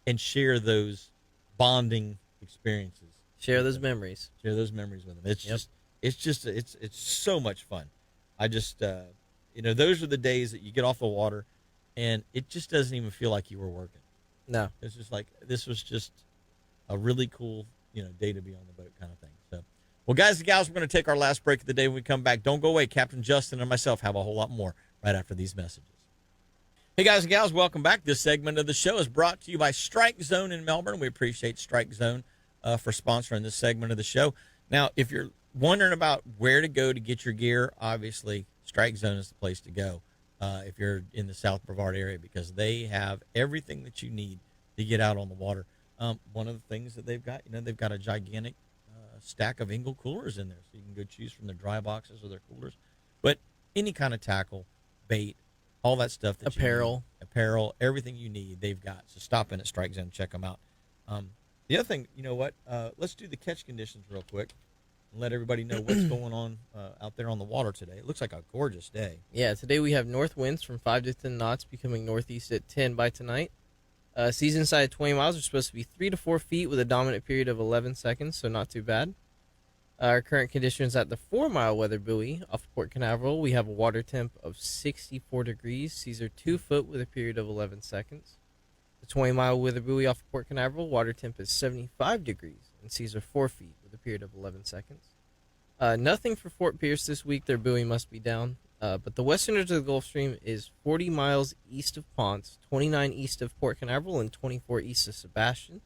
and share those bonding experiences. Share those memories. Share those memories with them. It's so much fun. I just, those are the days that you get off the water and it just doesn't even feel like you were working. No. It's just like, this was just a really cool, day to be on the boat kind of thing. So, well, guys and gals, we're going to take our last break of the day. When we come back, don't go away. Captain Justin and myself have a whole lot more right after these messages. Hey, guys and gals, welcome back. This segment of the show is brought to you by Strike Zone in Melbourne. We appreciate Strike Zone for sponsoring this segment of the show. Now, if you're wondering about where to go to get your gear, obviously Strike Zone is the place to go if you're in the South Brevard area, because they have everything that you need to get out on the water. One of the things that they've got a gigantic stack of Engel coolers in there, so you can go choose from their dry boxes or their coolers. But any kind of tackle, bait, all that stuff, that apparel, everything you need, they've got. So stop in at Strike Zone, check them out. The other thing, let's do the catch conditions real quick and let everybody know what's going on out there on the water today. It looks like a gorgeous day. Yeah, today we have north winds from 5 to 10 knots, becoming northeast at 10 by tonight. Season side at 20 miles are supposed to be 3 to 4 feet with a dominant period of 11 seconds, so not too bad. Our current conditions at the 4-mile weather buoy off Port Canaveral, we have a water temp of 64 degrees. Seas are 2 foot with a period of 11 seconds. The 20-mile weather buoy off Port Canaveral, water temp is 75 degrees, and seas are 4 feet with a period of 11 seconds. Nothing for Fort Pierce this week. Their buoy must be down. But the western edge of the Gulf Stream is 40 miles east of Ponce, 29 east of Port Canaveral, and 24 east of Sebastian.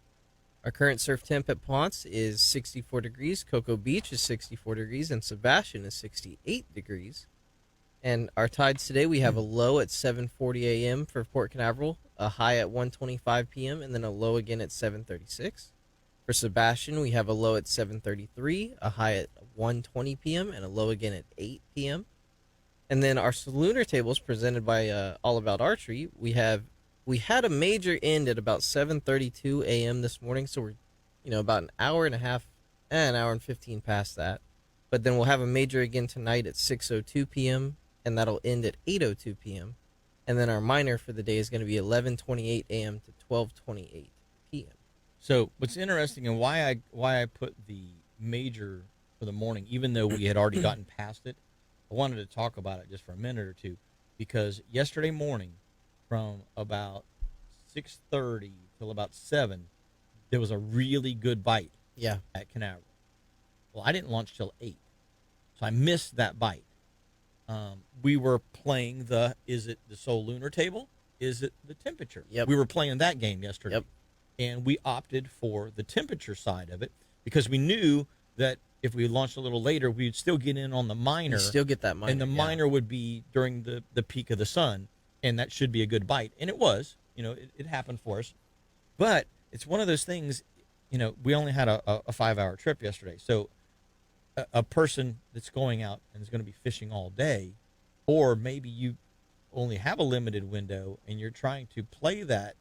Our current surf temp at Ponce is 64 degrees. Cocoa Beach is 64 degrees, and Sebastian is 68 degrees. And our tides today, we have a low at 7:40 a.m. for Port Canaveral, a high at 1:25 p.m., and then a low again at 7:36. For Sebastian, we have a low at 7:33, a high at 1:20 p.m., and a low again at 8 p.m. And then our lunar tables presented by All About Archery, we had a major end at about 7:32 a.m. this morning, so we're about an hour and a half, an hour and 15 past that. But then we'll have a major again tonight at 6:02 p.m., and that'll end at 8:02 p.m. And then our minor for the day is going to be 11:28 a.m. to 12:28 p.m. So what's interesting and why I put the major for the morning, even though we had already gotten past it, I wanted to talk about it just for a minute or two, because yesterday morning from about 6:30 till about 7, there was a really good bite. Yeah. At Canaveral. Well, I didn't launch till 8, so I missed that bite. We were playing is it the Soul Lunar Table? Is it the temperature? Yep. We were playing that game yesterday. Yep. And we opted for the temperature side of it because we knew that if we launched a little later, we'd still get in on the minor. You still get that minor. And the minor would be during the peak of the sun, and that should be a good bite. And it was. It happened for us. But it's one of those things, we only had a 5-hour trip yesterday. So a person that's going out and is going to be fishing all day, or maybe you only have a limited window and you're trying to play that,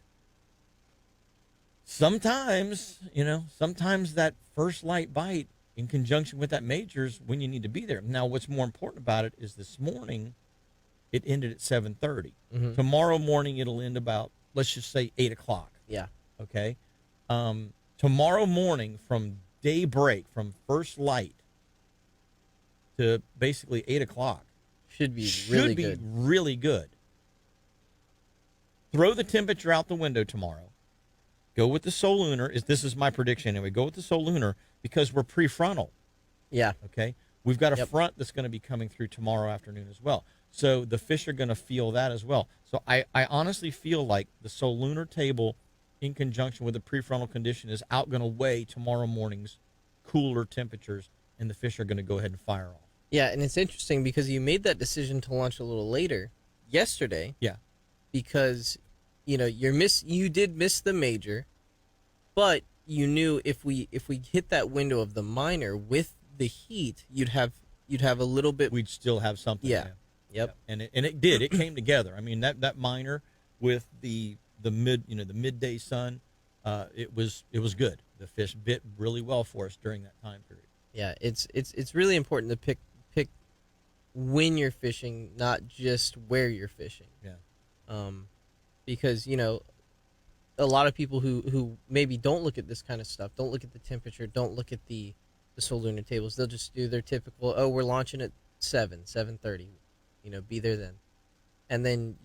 sometimes that first light bite in conjunction with that majors when you need to be there. Now, what's more important about it is this morning it ended at 7:30. Mm-hmm. Tomorrow morning it'll end about, let's just say, 8 o'clock. Yeah. Okay. Tomorrow morning from daybreak, from first light, to basically 8 o'clock Should be should really be good. really good. Throw the temperature out the window tomorrow. Go with the Solunar. This is my prediction anyway. Go with the Solunar because we're prefrontal. Yeah. Okay, we've got a Yep. front that's going to be coming through tomorrow afternoon as well. So the fish are going to feel that as well. So I honestly feel like the Solunar table, in conjunction with the prefrontal condition, is out going to weigh tomorrow morning's cooler temperatures, and the fish are going to go ahead and fire off. Yeah, and it's interesting because you made that decision to launch a little later yesterday. Yeah. Because, you did miss the major, but you knew if we hit that window of the minor with the heat, you'd have a little bit. We'd still have something. Yeah. Yep. And it did. It came together. I mean, that minor with the midday sun, it was good. The fish bit really well for us during that time period. Yeah, it's really important to pick when you're fishing, not just where you're fishing. Yeah. Because a lot of people who maybe don't look at this kind of stuff, don't look at the temperature, don't look at the Solunar tables. They'll just do their typical, we're launching at 7:30, be there then. And then,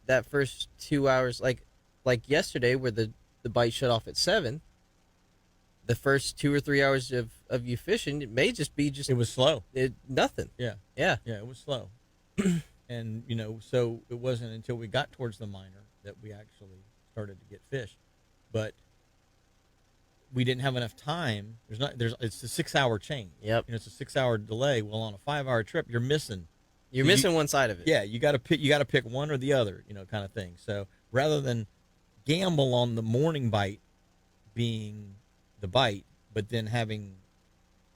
that first 2 hours, like yesterday where the bite shut off at 7, the first 2 or 3 hours of you fishing, it may just be It was slow. nothing. Yeah. Yeah. Yeah, it was slow. And, so it wasn't until we got towards the minor that we actually started to get fish. But we didn't have enough time. It's a 6-hour change. Yep. It's a 6-hour delay. Well, on a 5-hour trip, you're missing. You're missing one side of it. Yeah, you got to pick one or the other, kind of thing. So rather than gamble on the morning bite being the bite, but then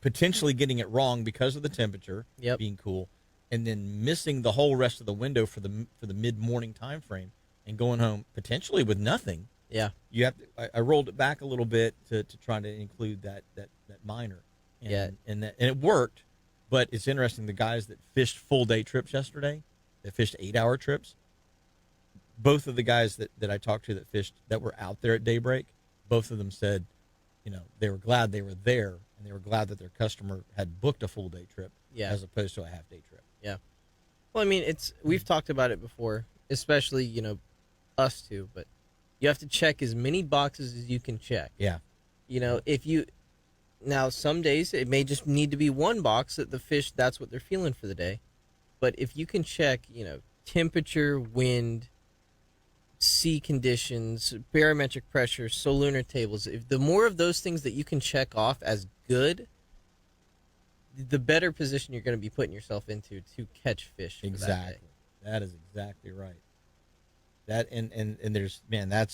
potentially getting it wrong because of the temperature being cool, and then missing the whole rest of the window for the mid-morning time frame and going home potentially with nothing. Yeah. You have to, I rolled it back a little bit to try to include that minor. And it worked. But it's interesting, the guys that fished full day trips yesterday, that fished 8-hour trips, both of the guys that I talked to that were out there at daybreak, both of them said, they were glad they were there, and they were glad that their customer had booked a full day trip as opposed to a half day trip. Yeah. Well, I mean, we've talked about it before, especially, us two, but you have to check as many boxes as you can check. Yeah. Now, some days it may just need to be one box that the fish, that's what they're feeling for the day. But if you can check, temperature, wind, sea conditions, barometric pressure, Solunar tables, if the more of those things that you can check off as good, the better position you're going to be putting yourself into to catch fish. Exactly. That is exactly right. That and there's, man, that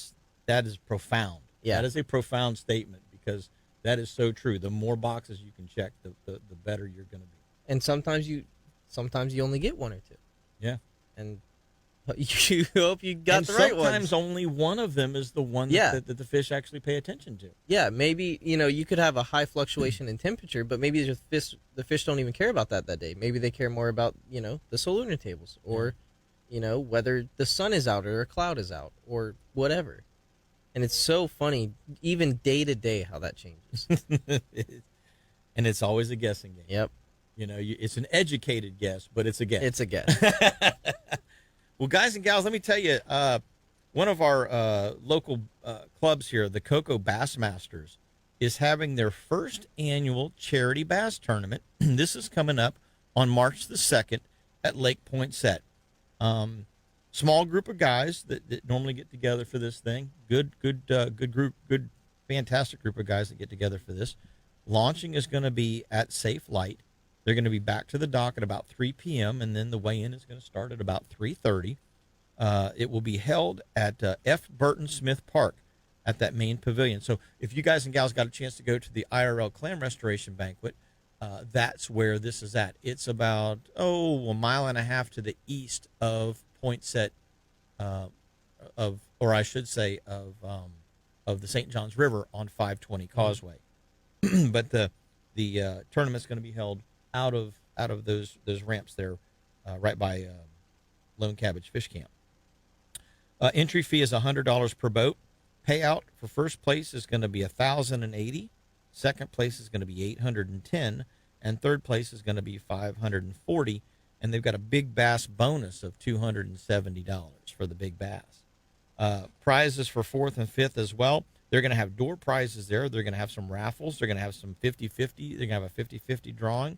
is profound. Yeah. That is a profound statement because that is so true. The more boxes you can check, the better you're going to be. And sometimes you only get one or two. Yeah. And you hope you got the right ones. Sometimes only one of them is the one that the fish actually pay attention to. Yeah, maybe, you could have a high fluctuation in temperature, but maybe the fish don't even care about that day. Maybe they care more about, the Solunar tables or, whether the sun is out or a cloud is out or whatever. And it's so funny, even day to day, how that changes. And it's always a guessing game. Yep. It's an educated guess, but it's a guess. It's a guess. Well, guys and gals, let me tell you, one of our local clubs here, the Cocoa Bassmasters, is having their first annual charity bass tournament. This is coming up on March the 2nd at Lake Point Set. Small group of guys that normally get together for this thing. Good group, fantastic group of guys that get together for this. Launching is going to be at Safe Light. They're going to be back to the dock at about 3 p.m., and then the weigh-in is going to start at about 3:30. It will be held at F. Burton Smith Park at that main pavilion. So if you guys and gals got a chance to go to the IRL Clam Restoration Banquet, that's where this is at. It's about, a mile and a half to the east of Point Set, of the St. Johns River on 520 Causeway. But the tournament's going to be held out of those ramps there, right by Lone Cabbage Fish Camp. Entry fee is $100 per boat. Payout for first place is going to be $1,080. Second place is going to be $810, and third place is going to be $540, and they've got a big bass bonus of $270 for the big bass. Prizes for fourth and fifth as well. They're going to have door prizes there. They're going to have some raffles. They're going to have some 50-50. They're going to have a 50-50 drawing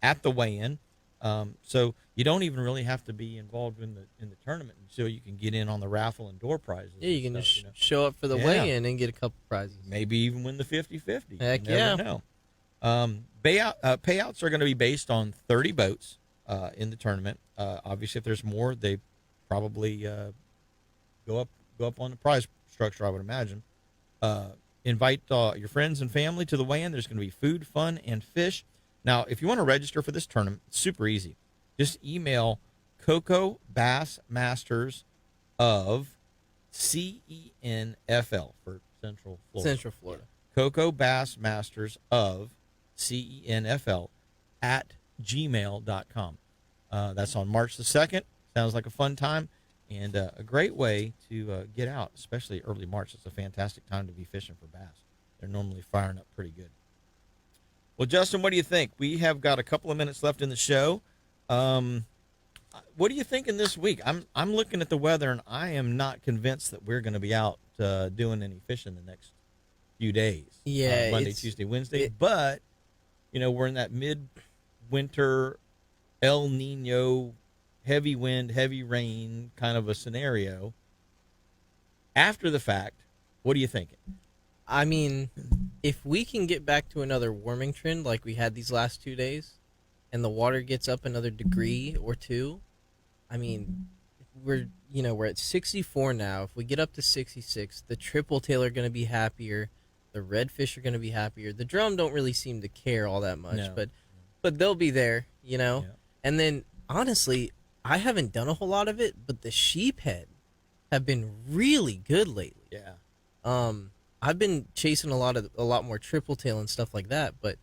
at the weigh-in. So you don't even really have to be involved in the tournament, so you can get in on the raffle and door prizes. Yeah, you can stuff, just show up for the weigh-in and get a couple prizes. Maybe even win the 50-50. Heck you never know. Payouts are going to be based on 30 boats in the tournament. Obviously, if there's more, they probably go up on the prize structure, I would imagine. Invite your friends and family to the weigh-in. There's going to be food, fun, and fish. Now, if you want to register for this tournament, it's super easy. Just email Coco Bass Masters of CENFL for Central Florida. Central Florida. Coco Bass Masters of CENFL at gmail.com. That's on March the 2nd. Sounds like a fun time and a great way to get out, especially early March. It's a fantastic time to be fishing for bass. They're normally firing up pretty good. Well, Justin, what do you think? We have got a couple of minutes left in the show. What are you thinking this week? I'm looking at the weather, and I am not convinced that we're going to be out doing any fishing the next few days. Yeah, Monday, Tuesday, Wednesday. But, we're in that mid-winter El Nino, heavy wind, heavy rain kind of a scenario. After the fact, what are you thinking? I mean, if we can get back to another warming trend like we had these last 2 days, and the water gets up another degree or two, I mean, we're at 64 now. If we get up to 66, the triple tail are going to be happier. The redfish are going to be happier. The drum don't really seem to care all that much, but they'll be there, Yeah. And then, honestly, I haven't done a whole lot of it, but the sheephead have been really good lately. Yeah. I've been chasing a lot more triple tail and stuff like that, but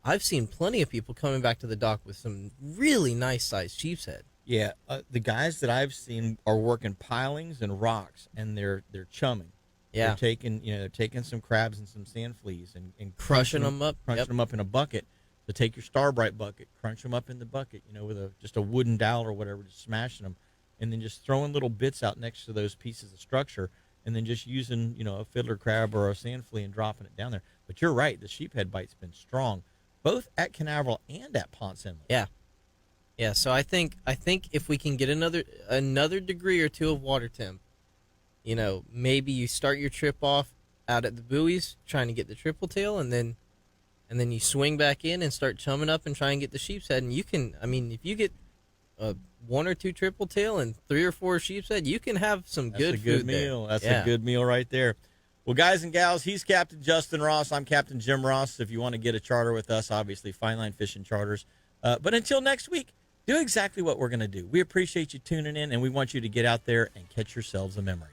I've seen plenty of people coming back to the dock with some really nice sized sheep's head. Yeah, the guys that I've seen are working pilings and rocks, and they're chumming. Yeah, they're taking some crabs and some sand fleas and crushing them up, them up in a bucket. So take your Starbright bucket, crunch them up in the bucket, with just a wooden dowel or whatever, just smashing them, and then just throwing little bits out next to those pieces of structure, and then just using a fiddler crab or a sand flea and dropping it down there. But you're right, the sheephead bite's been strong, both at Canaveral and at Ponce Inlet. Yeah. So I think if we can get another degree or two of water temp, maybe you start your trip off out at the buoys trying to get the triple tail, and then you swing back in and start chumming up and try and get the sheep's head. And you can, if you get one or two triple tail and 3 or 4 sheep's head, you can have some good food meal. there. That's a good meal right there. Well, guys and gals, he's Captain Justin Ross. I'm Captain Jim Ross. If you want to get a charter with us, obviously, Fine Line Fishing Charters. But until next week, do exactly what we're going to do. We appreciate you tuning in, and we want you to get out there and catch yourselves a memory.